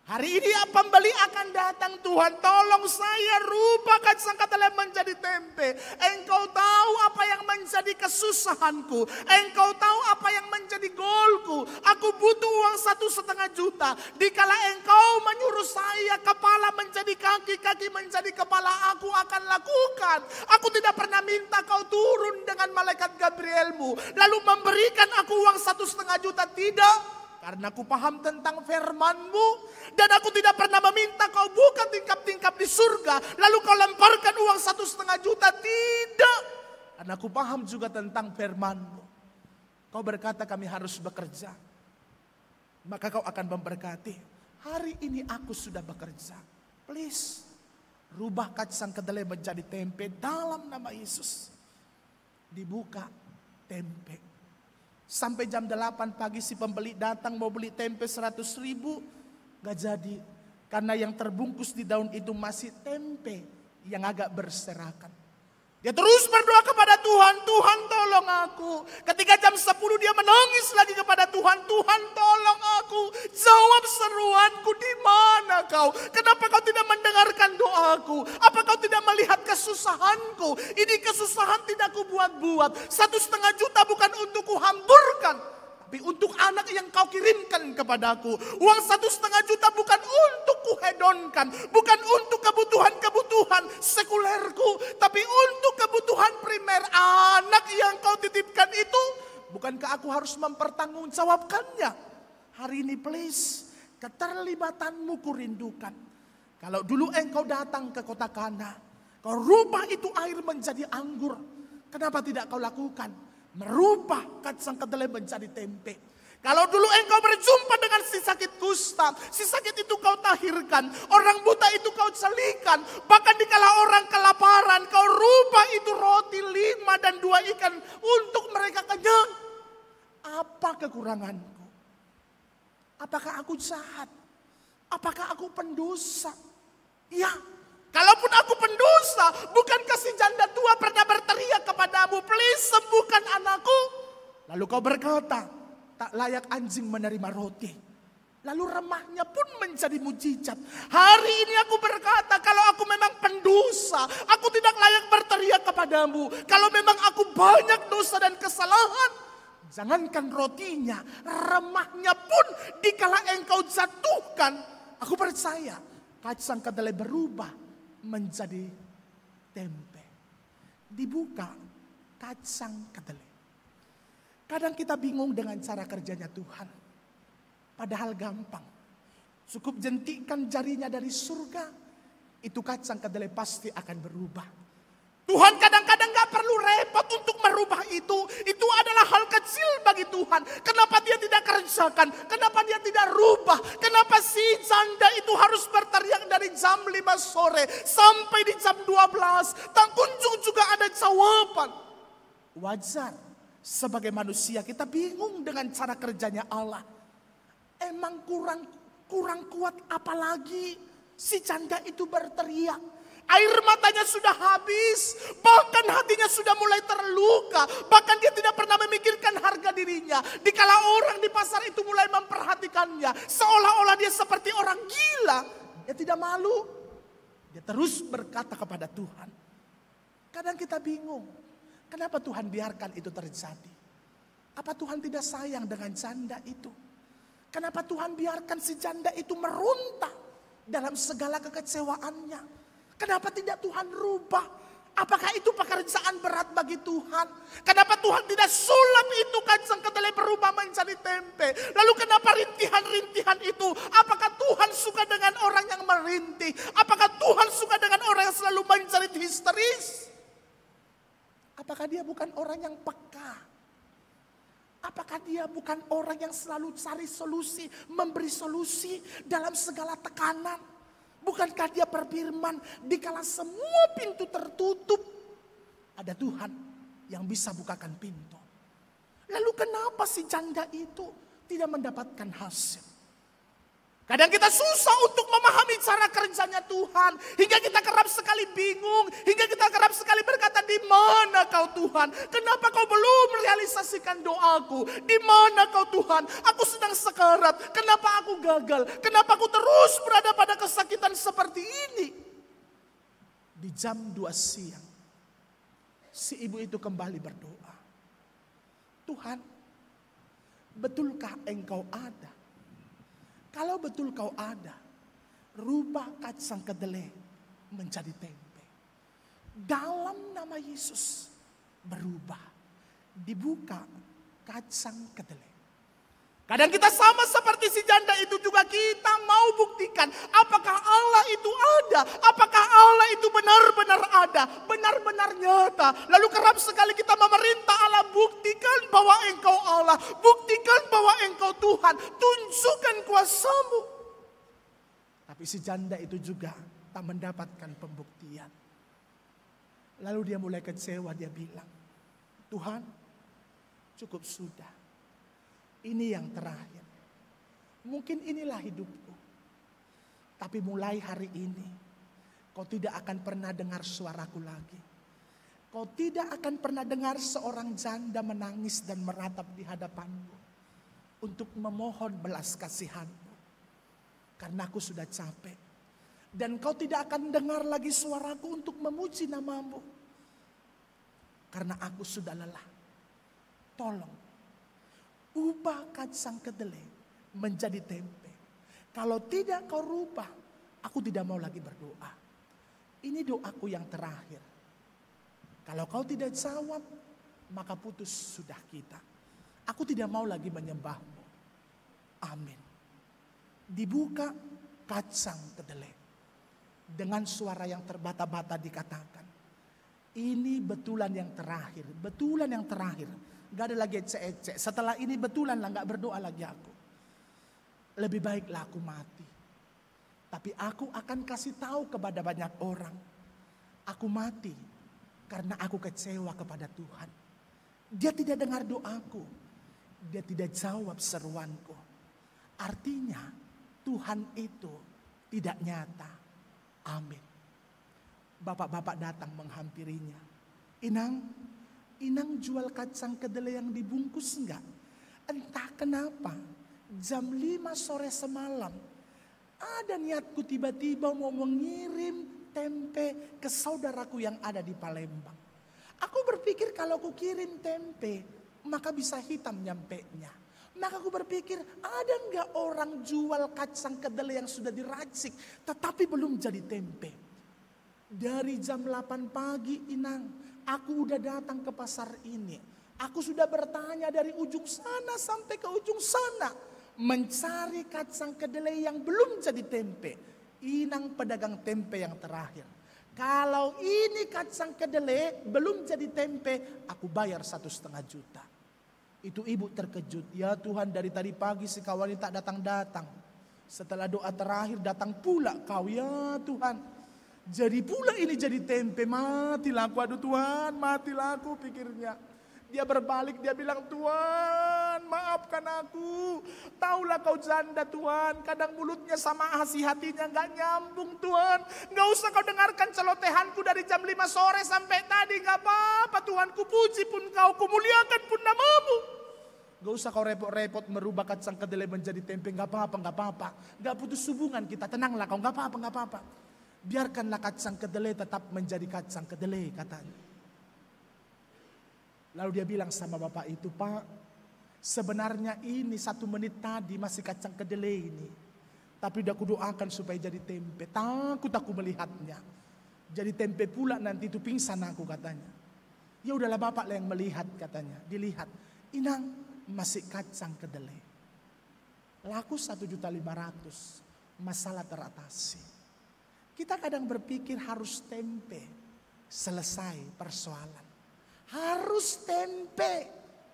Hari ini pembeli akan datang, Tuhan tolong saya rubah kacang kedelai menjadi tempe. Engkau tahu apa yang menjadi menjadi kesusahanku. Engkau tahu apa yang menjadi goalku. Aku butuh uang 1,5 juta. Dikala Engkau menyuruh saya kepala menjadi kaki, kaki menjadi kepala, aku akan lakukan. Aku tidak pernah minta kau turun dengan malaikat Gabrielmu lalu memberikan aku uang 1,5 juta. Tidak. Karena aku paham tentang firman-Mu. Dan aku tidak pernah meminta kau buka tingkap-tingkap di surga lalu kau lemparkan uang 1,5 juta. Tidak. Karena aku paham juga tentang firman-Mu. Kau berkata kami harus bekerja. Maka kau akan memberkati. Hari ini aku sudah bekerja. Please. Rubah kacang kedelai menjadi tempe dalam nama Yesus. Dibuka tempe. Sampai jam 8 pagi si pembeli datang mau beli tempe 100.000. Gak jadi. Karena yang terbungkus di daun itu masih tempe yang agak berserakan. Dia terus berdoa kepada Tuhan. Tuhan tolong aku. Ketika jam 10 dia menangis lagi kepada Tuhan. Tuhan tolong aku. Jawab seruanku, di mana kau? Kenapa kau tidak mendengarkan doaku? Apa kau tidak melihat kesusahanku? Ini kesusahan tidak ku buat-buat. 1,5 juta bukan untuk ku hamburkan. Tapi untuk anak yang kau kirimkan kepadaku. Uang 1,5 juta bukan untuk kuhedonkan. Bukan untuk kebutuhan-kebutuhan sekulerku. Tapi untuk kebutuhan primer anak yang kau titipkan itu. Bukankah aku harus mempertanggungjawabkannya? Hari ini please, keterlibatanmu kurindukan. Kalau dulu engkau datang ke kota Kana. Kau rubah itu air menjadi anggur. Kenapa tidak kau lakukan? Merubah kacang kedelai menjadi tempe. Kalau dulu engkau berjumpa dengan si sakit kusta, si sakit itu kau tahirkan, orang buta itu kau celikan, bahkan dikala orang kelaparan kau rubah itu roti 5 dan 2 ikan untuk mereka kenyang. Apa kekuranganku? Apakah aku jahat? Apakah aku pendosa? Ya. Kalaupun aku pendosa, bukankah si janda tua pernah berteriak kepadamu, please sembuhkan anakku? Lalu kau berkata, tak layak anjing menerima roti. Lalu remahnya pun menjadi mujizat. Hari ini aku berkata, kalau aku memang pendosa, aku tidak layak berteriak kepadamu. Kalau memang aku banyak dosa dan kesalahan, jangankan rotinya, remahnya pun dikala engkau jatuhkan, aku percaya kacang kedelai berubah menjadi tempe. Dibuka kacang kedelai. Kadang kita bingung dengan cara kerjanya Tuhan. Padahal gampang. Cukup jentikan jarinya dari surga. Itu kacang kedelai pasti akan berubah. Tuhan kadang-kadang gak perlu repot untuk merubah itu. Itu adalah hal kecil bagi Tuhan. Kenapa dia tidak kerjakan? Kenapa dia tidak rubah? Kenapa si janda itu harus berteriak dari jam 5 sore sampai di jam 12? Tak kunjung juga ada jawaban. Wajar. Sebagai manusia kita bingung dengan cara kerjanya Allah. Emang kurang kuat apalagi si janda itu berteriak. Air matanya sudah habis, bahkan hatinya sudah mulai terluka, bahkan dia tidak pernah memikirkan harga dirinya. Dikala orang di pasar itu mulai memperhatikannya, seolah-olah dia seperti orang gila. Dia tidak malu, dia terus berkata kepada Tuhan. Kadang kita bingung, kenapa Tuhan biarkan itu terjadi? Apa Tuhan tidak sayang dengan janda itu? Kenapa Tuhan biarkan si janda itu meronta dalam segala kekecewaannya? Kenapa tidak Tuhan rubah? Apakah itu pekerjaan berat bagi Tuhan? Kenapa Tuhan tidak sulap itu kacang kedelai berubah menjadi tempe? Lalu kenapa rintihan-rintihan itu? Apakah Tuhan suka dengan orang yang merintih? Apakah Tuhan suka dengan orang yang selalu menjerit histeris? Apakah dia bukan orang yang peka? Apakah dia bukan orang yang selalu cari solusi, memberi solusi dalam segala tekanan? Bukankah dia berfirman, dikala semua pintu tertutup, ada Tuhan yang bisa bukakan pintu. Lalu kenapa si janda itu tidak mendapatkan hasil? Kadang kita susah untuk memahami cara kerjanya Tuhan. Hingga kita kerap sekali bingung. Hingga kita kerap sekali berkata, di mana kau Tuhan? Kenapa kau belum merealisasikan doaku? Di mana kau Tuhan? Aku sedang sekarat. Kenapa aku gagal? Kenapa aku terus berada pada kesakitan seperti ini? Di jam 2 siang. Si ibu itu kembali berdoa. Tuhan, betulkah Engkau ada? Kalau betul Kau ada, rubah kacang kedelai menjadi tempe. Dalam nama Yesus berubah, dibuka kacang kedelai. Kadang kita sama seperti si janda itu juga, kita mau buktikan apakah Allah itu ada, apakah Allah itu benar-benar ada, benar-benar nyata. Lalu kerap sekali kita memerintah Allah, buktikan bahwa Engkau Allah, buktikan bahwa Engkau Tuhan, tunjukkan kuasa-Mu. Tapi si janda itu juga tak mendapatkan pembuktian. Lalu dia mulai kecewa, dia bilang, Tuhan, cukup sudah. Ini yang terakhir. Mungkin inilah hidupku. Tapi mulai hari ini, Kau tidak akan pernah dengar suaraku lagi. Kau tidak akan pernah dengar seorang janda menangis dan meratap di hadapanmu untuk memohon belas kasihan-Mu. Karena aku sudah capek. Dan Kau tidak akan dengar lagi suaraku untuk memuji nama-Mu. Karena aku sudah lelah. Tolong, ubah kacang kedelai menjadi tempe. Kalau tidak Kau rubah, aku tidak mau lagi berdoa. Ini doaku yang terakhir. Kalau Kau tidak jawab, maka putus sudah kita. Aku tidak mau lagi menyembah-Mu. Amin. Dibuka kacang kedelai. Dengan suara yang terbata-bata dikatakan, ini betulan yang terakhir, betulan yang terakhir. Gak ada lagi ecek-ecek. Setelah ini betulan lah, gak berdoa lagi aku. Lebih baiklah aku mati. Tapi aku akan kasih tahu kepada banyak orang. Aku mati karena aku kecewa kepada Tuhan. Dia tidak dengar doaku. Dia tidak jawab seruanku. Artinya Tuhan itu tidak nyata. Amin. Bapak-bapak datang menghampirinya. Inang jual kacang kedelai yang dibungkus enggak? Entah kenapa, jam 5 sore semalam, ada niatku tiba-tiba mau mengirim tempe ke saudaraku yang ada di Palembang. Aku berpikir kalau aku kirim tempe, maka bisa hitam nyampenya. Maka aku berpikir, ada enggak orang jual kacang kedelai yang sudah diracik, tetapi belum jadi tempe. Dari jam 8 pagi, Inang, aku udah datang ke pasar ini. Aku sudah bertanya dari ujung sana sampai ke ujung sana. Mencari kacang kedelai yang belum jadi tempe. Inang pedagang tempe yang terakhir. Kalau ini kacang kedelai belum jadi tempe, aku bayar 1,5 juta. Itu ibu terkejut. Ya Tuhan, dari tadi pagi si kawan ini tak datang-datang. Setelah doa terakhir datang pula Kau, ya Tuhan. Jadi pula ini jadi tempe, matilah aku, aduh Tuhan, matilah aku pikirnya. Dia berbalik, dia bilang, Tuhan maafkan aku. Taulah Kau janda Tuhan, kadang mulutnya sama hatinya gak nyambung Tuhan. Gak usah Kau dengarkan celotehanku dari jam 5 sore sampai tadi, gak apa-apa Tuhan. Ku puji pun Kau, ku muliakan pun nama-Mu. Gak usah Kau repot-repot merubah kacang kedelai menjadi tempe, gak apa-apa, gak apa-apa. Gak putus hubungan kita, tenanglah Kau, gak apa-apa, gak apa-apa. Biarkanlah kacang kedelai tetap menjadi kacang kedelai, katanya. Lalu dia bilang sama bapak itu, Pak, sebenarnya ini 1 menit tadi masih kacang kedelai ini. Tapi udah kudoakan supaya jadi tempe. Takut aku melihatnya. Jadi tempe pula nanti itu pingsan aku, katanya. Ya udahlah bapak lah yang melihat, katanya. Dilihat, Inang masih kacang kedelai. Laku 1.500.000. Masalah teratasi. Kita kadang berpikir harus tempe, selesai persoalan. Harus tempe,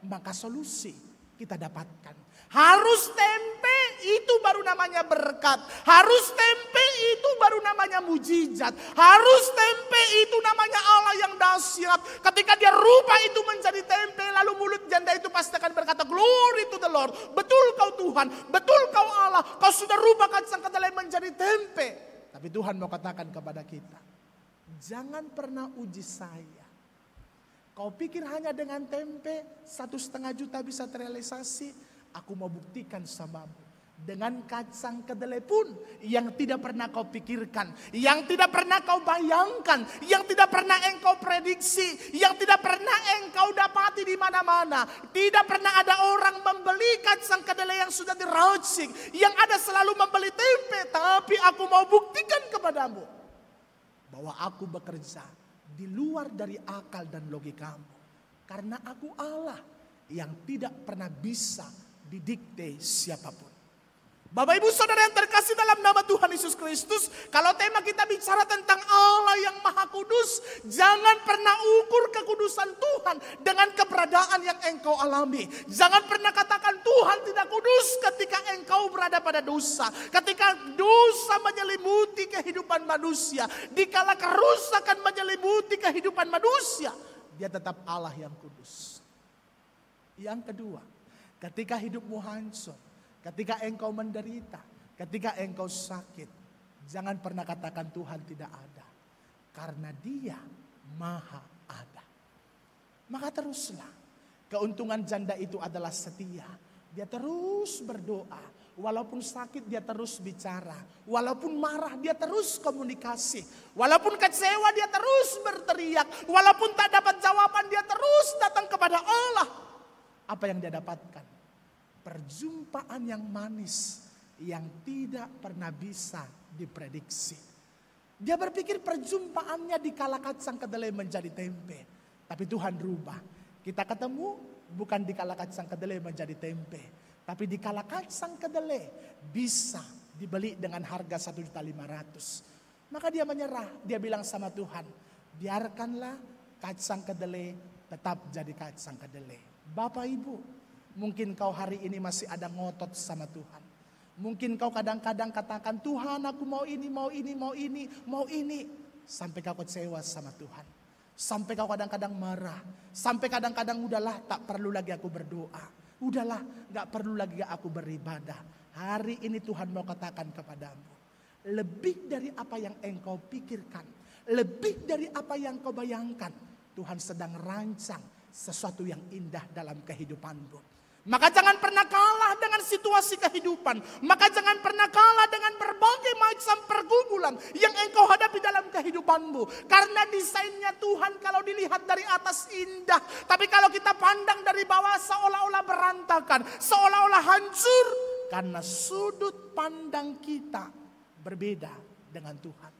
maka solusi kita dapatkan. Harus tempe, itu baru namanya berkat. Harus tempe, itu baru namanya mujizat. Harus tempe, itu namanya Allah yang dahsyat. Ketika dia rubah itu menjadi tempe, lalu mulut janda itu pasti akan berkata, Glory to the Lord. Betul Kau Tuhan, betul Kau Allah. Kau sudah rubah kacang kedelai menjadi tempe. Tapi Tuhan mau katakan kepada kita, jangan pernah uji saya. Kau pikir hanya dengan tempe 1,5 juta bisa terrealisasi? Aku mau buktikan samamu. dengan kacang kedelai pun yang tidak pernah kau pikirkan, yang tidak pernah kau bayangkan, yang tidak pernah engkau prediksi, yang tidak pernah engkau dapati di mana-mana. Tidak pernah ada orang membeli kacang kedelai yang sudah diracik, yang ada selalu membeli tempe. Tapi aku mau buktikan kepadamu bahwa aku bekerja di luar dari akal dan logikamu, karena aku Allah yang tidak pernah bisa didikte siapapun. Bapak Ibu Saudara yang terkasih dalam nama Tuhan Yesus Kristus, kalau tema kita bicara tentang Allah yang Maha Kudus, jangan pernah ukur kekudusan Tuhan dengan keberadaan yang engkau alami. Jangan pernah katakan Tuhan tidak kudus ketika engkau berada pada dosa, ketika dosa menyelimuti kehidupan manusia, dikala kerusakan menyelimuti kehidupan manusia, Dia tetap Allah yang kudus. Yang kedua, ketika hidupmu hancur, ketika engkau menderita, ketika engkau sakit, jangan pernah katakan Tuhan tidak ada. Karena Dia Maha ada. Maka teruslah. Keuntungan janda itu adalah setia. Dia terus berdoa. Walaupun sakit dia terus bicara. Walaupun marah dia terus komunikasi. Walaupun kecewa dia terus berteriak. Walaupun tak dapat jawaban dia terus datang kepada Allah. Apa yang dia dapatkan? Perjumpaan yang manis yang tidak pernah bisa diprediksi. Dia berpikir perjumpaannya di kala kacang kedelai menjadi tempe. Tapi Tuhan rubah. Kita ketemu bukan di kala kacang kedelai menjadi tempe. Tapi di kala kacang kedelai bisa dibeli dengan harga 1.500.000. Maka dia menyerah. Dia bilang sama Tuhan, biarkanlah kacang kedelai tetap jadi kacang kedelai. Bapak Ibu, mungkin kau hari ini masih ada ngotot sama Tuhan. Mungkin kau kadang-kadang katakan, Tuhan aku mau ini, mau ini, mau ini, mau ini. Sampai kau kecewa sama Tuhan. Sampai kau kadang-kadang marah. Sampai kadang-kadang udahlah tak perlu lagi aku berdoa. Udahlah gak perlu lagi aku beribadah. Hari ini Tuhan mau katakan kepadamu. Lebih dari apa yang engkau pikirkan. Lebih dari apa yang kau bayangkan. Tuhan sedang rancang sesuatu yang indah dalam kehidupanmu. Maka jangan pernah kalah dengan situasi kehidupan. Maka jangan pernah kalah dengan berbagai macam pergumulan yang engkau hadapi dalam kehidupanmu. Karena desainnya Tuhan kalau dilihat dari atas indah. Tapi kalau kita pandang dari bawah seolah-olah berantakan. Seolah-olah hancur. Karena sudut pandang kita berbeda dengan Tuhan.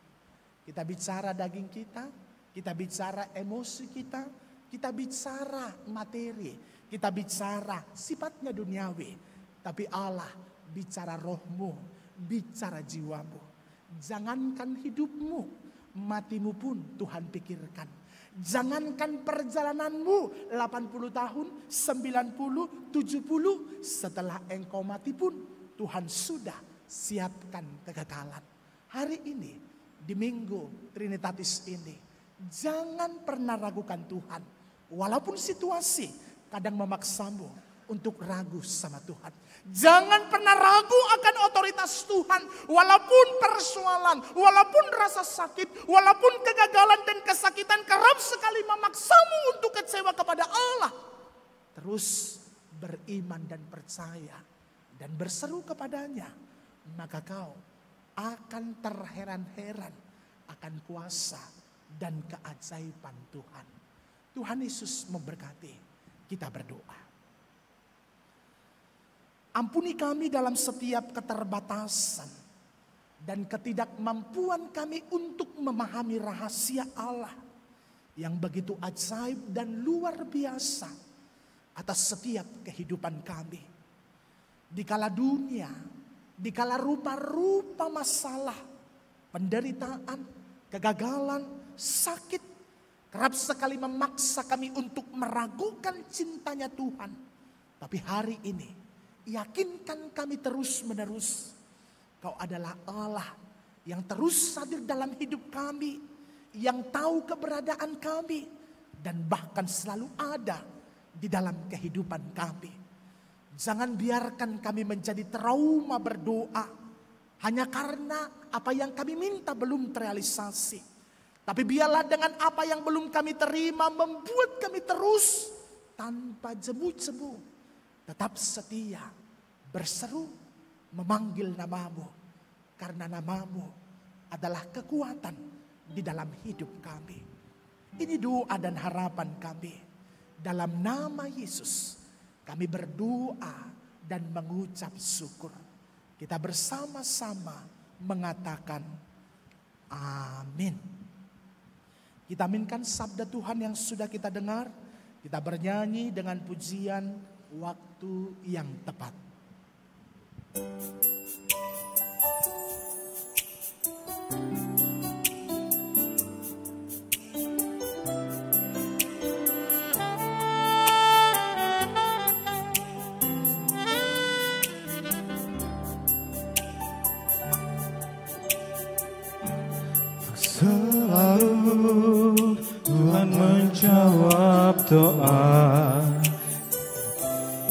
Kita bicara daging kita. Kita bicara emosi kita. Kita bicara materi, kita bicara sifatnya duniawi. Tapi Allah bicara rohmu, bicara jiwamu. Jangankan hidupmu, matimu pun Tuhan pikirkan. Jangankan perjalananmu 80 tahun, 90, 70. Setelah engkau mati pun Tuhan sudah siapkan kekekalan. Hari ini, di Minggu Trinitatis ini, jangan pernah ragukan Tuhan. Walaupun situasi kadang memaksamu untuk ragu sama Tuhan. Jangan pernah ragu akan otoritas Tuhan. Walaupun persoalan, walaupun rasa sakit, walaupun kegagalan dan kesakitan kerap sekali memaksamu untuk kecewa kepada Allah. Terus beriman dan percaya dan berseru kepadanya. Maka kau akan terheran-heran akan kuasa dan keajaiban Tuhan. Tuhan Yesus memberkati. Kita berdoa. Ampuni kami dalam setiap keterbatasan dan ketidakmampuan kami untuk memahami rahasia Allah yang begitu ajaib dan luar biasa atas setiap kehidupan kami. Dikala dunia, dikala rupa-rupa masalah, penderitaan, kegagalan, sakit, kerap sekali memaksa kami untuk meragukan cintanya Tuhan. Tapi hari ini, yakinkan kami terus-menerus. Kau adalah Allah yang terus hadir dalam hidup kami. Yang tahu keberadaan kami. Dan bahkan selalu ada di dalam kehidupan kami. Jangan biarkan kami menjadi trauma berdoa. Hanya karena apa yang kami minta belum terrealisasi. Tapi biarlah dengan apa yang belum kami terima membuat kami terus tanpa jemu-jemu tetap setia, berseru, memanggil namamu, karena namamu adalah kekuatan di dalam hidup kami. Ini doa dan harapan kami. Dalam nama Yesus kami berdoa dan mengucap syukur. Kita bersama-sama mengatakan amin. Kita aminkan sabda Tuhan yang sudah kita dengar. Kita bernyanyi dengan pujian waktu yang tepat.
Selalu Tuhan menjawab doa,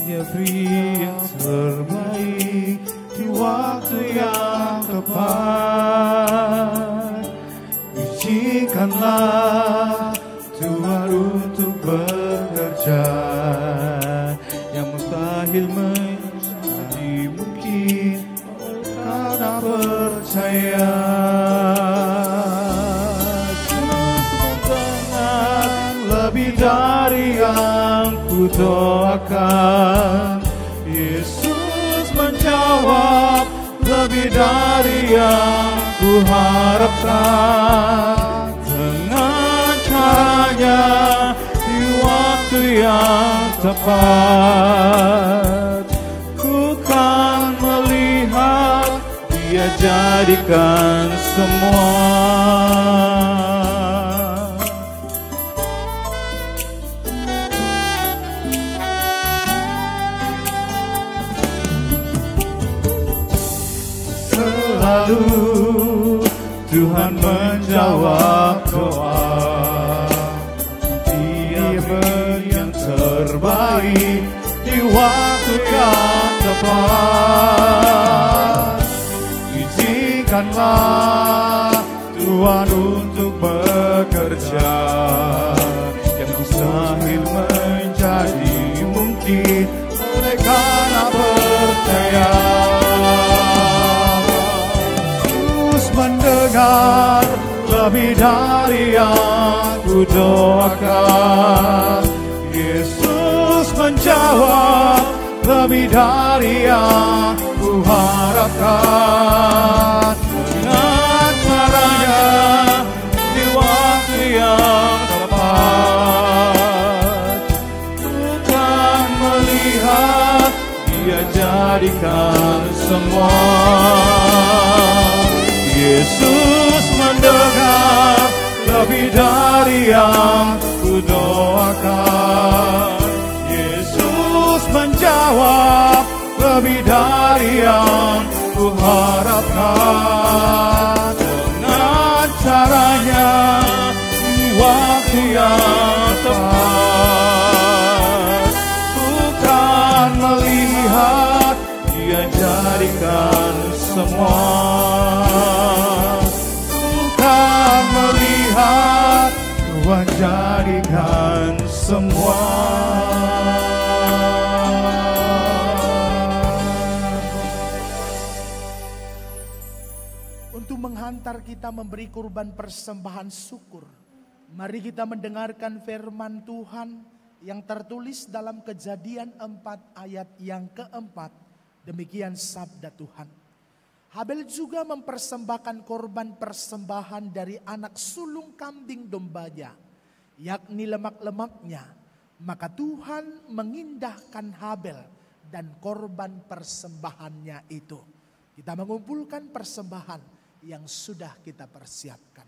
Dia beri yang terbaik di waktu yang tepat. Izinkanlah Tuhan untuk bekerja, yang mustahil menjadi mungkin karena percaya. Lebih dari yang ku doakan, Yesus menjawab lebih dari yang ku harapkan. Dengan caranya di waktu yang tepat, ku kan melihat Dia jadikan semua. Selalu Tuhan menjawab doa, Dia beri yang terbaik di waktu yang tepat. Izinkanlah Tuhan untuk bekerja, yang mustahil menjadi mungkin oleh karena percaya. Mendengar lebih dari yang ku doakan, Yesus menjawab lebih dari yang ku harapkan. Dengan caranya di waktu yang tepat, ku kan melihat Dia jadikan semua. Yesus mendengar lebih dari yang ku doakan, Yesus menjawab lebih dari yang ku harapkan. Dengan caranya di waktu yang tepat, ku kan melihat Dia jadikan semua. Melihat Tuhan jadikan semua.
Untuk menghantar kita memberi kurban persembahan syukur, mari kita mendengarkan firman Tuhan yang tertulis dalam Kejadian 4 ayat yang keempat. Demikian sabda Tuhan. Habel juga mempersembahkan korban persembahan dari anak sulung kambing dombanya, yakni lemak-lemaknya. Maka Tuhan mengindahkan Habel dan korban persembahannya itu. Kita mengumpulkan persembahan yang sudah kita persiapkan.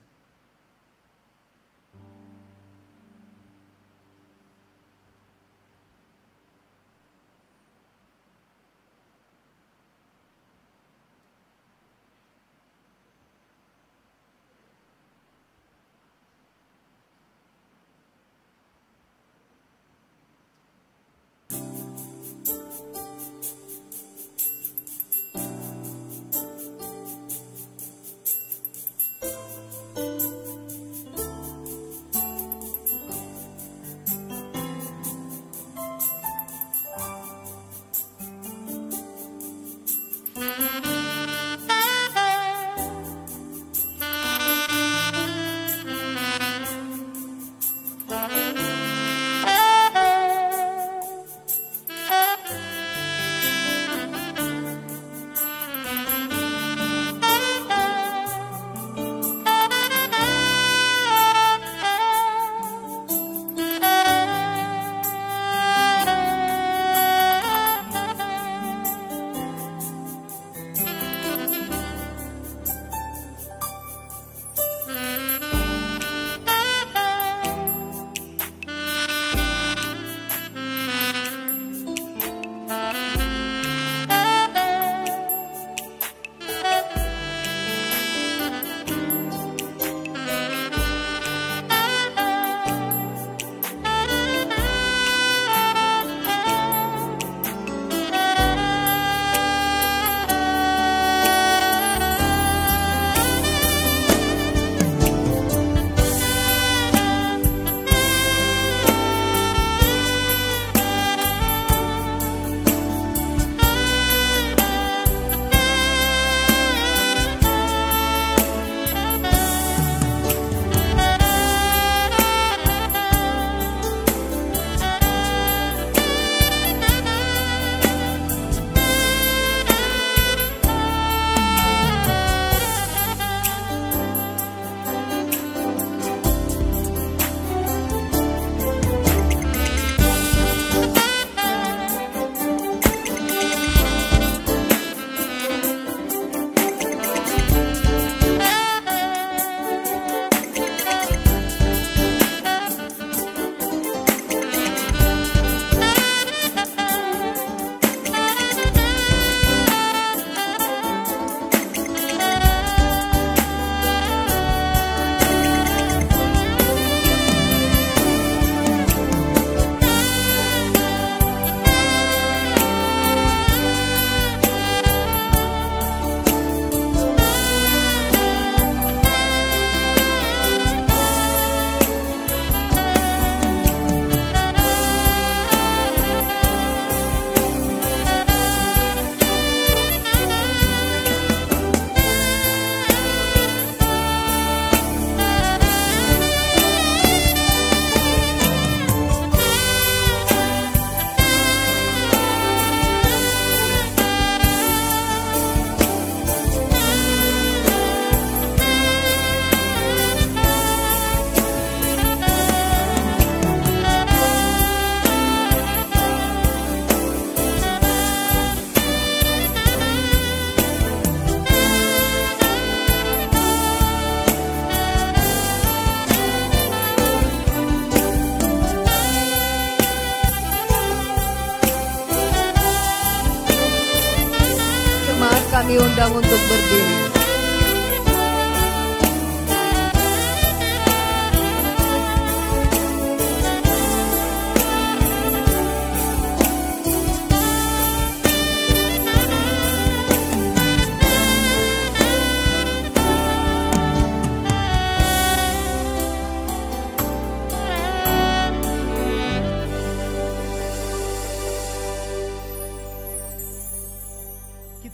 kami undang untuk berdiri.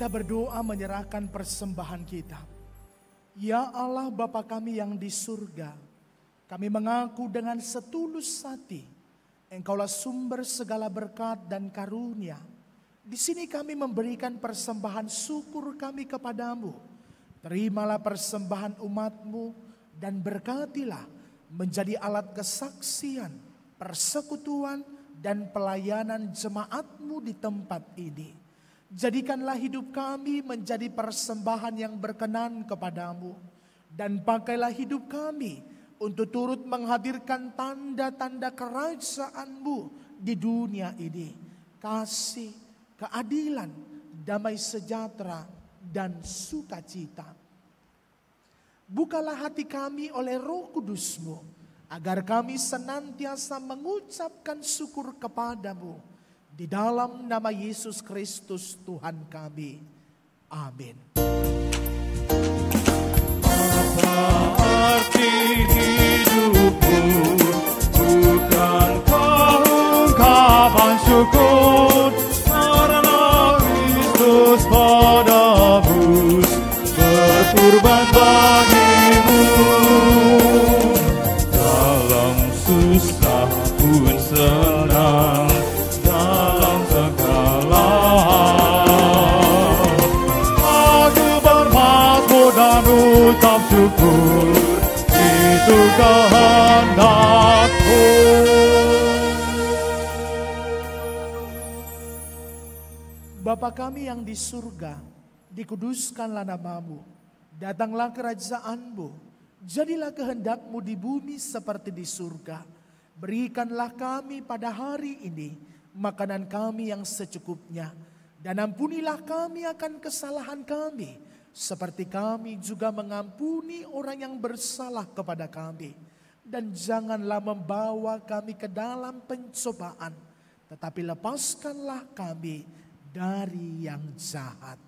Kita berdoa menyerahkan persembahan kita. Ya Allah Bapa kami yang di surga, kami mengaku dengan setulus hati, Engkaulah sumber segala berkat dan karunia. Di sini kami memberikan persembahan syukur kami kepadamu. Terimalah persembahan umat-Mu dan berkatilah menjadi alat kesaksian, persekutuan dan pelayanan jemaat-Mu di tempat ini. Jadikanlah hidup kami menjadi persembahan yang berkenan kepadamu. Dan pakailah hidup kami untuk turut menghadirkan tanda-tanda kerajaan-Mu di dunia ini. Kasih, keadilan, damai sejahtera, dan sukacita. Bukalah hati kami oleh Roh Kudus-Mu, agar kami senantiasa mengucapkan syukur kepadamu. Di dalam nama Yesus Kristus Tuhan kami. Amin.
Apa arti hidupku? Bukan ungkapan syukur karena Kristus padamu berkorban bagimu. Dalam susah pun senang, dalam segala aku bermasmur dan ucap syukur, itu kehendakku.
Bapa kami yang di surga, dikuduskanlah nama-Mu, datanglah kerajaan-Mu, jadilah kehendak-Mu di bumi seperti di surga. Berikanlah kami pada hari ini makanan kami yang secukupnya, dan ampunilah kami akan kesalahan kami, seperti kami juga mengampuni orang yang bersalah kepada kami. Dan janganlah membawa kami ke dalam pencobaan, tetapi lepaskanlah kami dari yang jahat.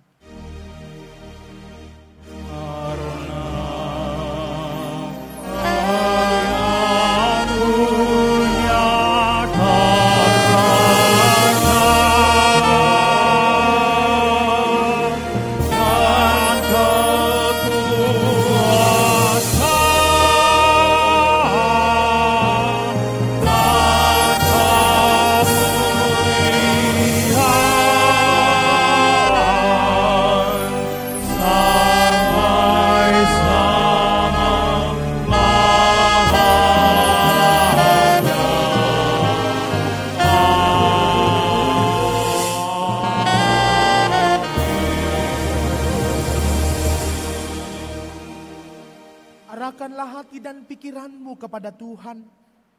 Arahkanlah hati dan pikiranmu kepada Tuhan,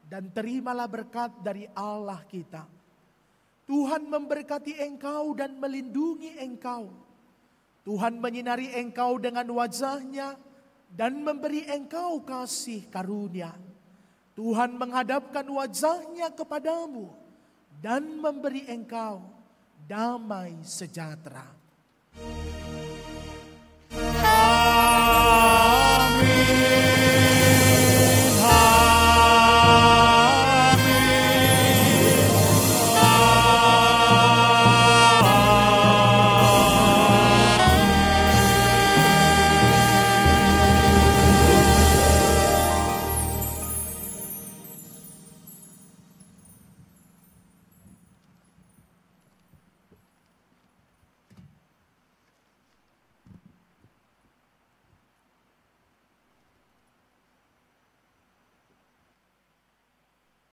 dan terimalah berkat dari Allah kita. Tuhan memberkati engkau dan melindungi engkau. Tuhan menyinari engkau dengan wajah-Nya dan memberi engkau kasih karunia. Tuhan menghadapkan wajah-Nya kepadamu dan memberi engkau damai sejahtera.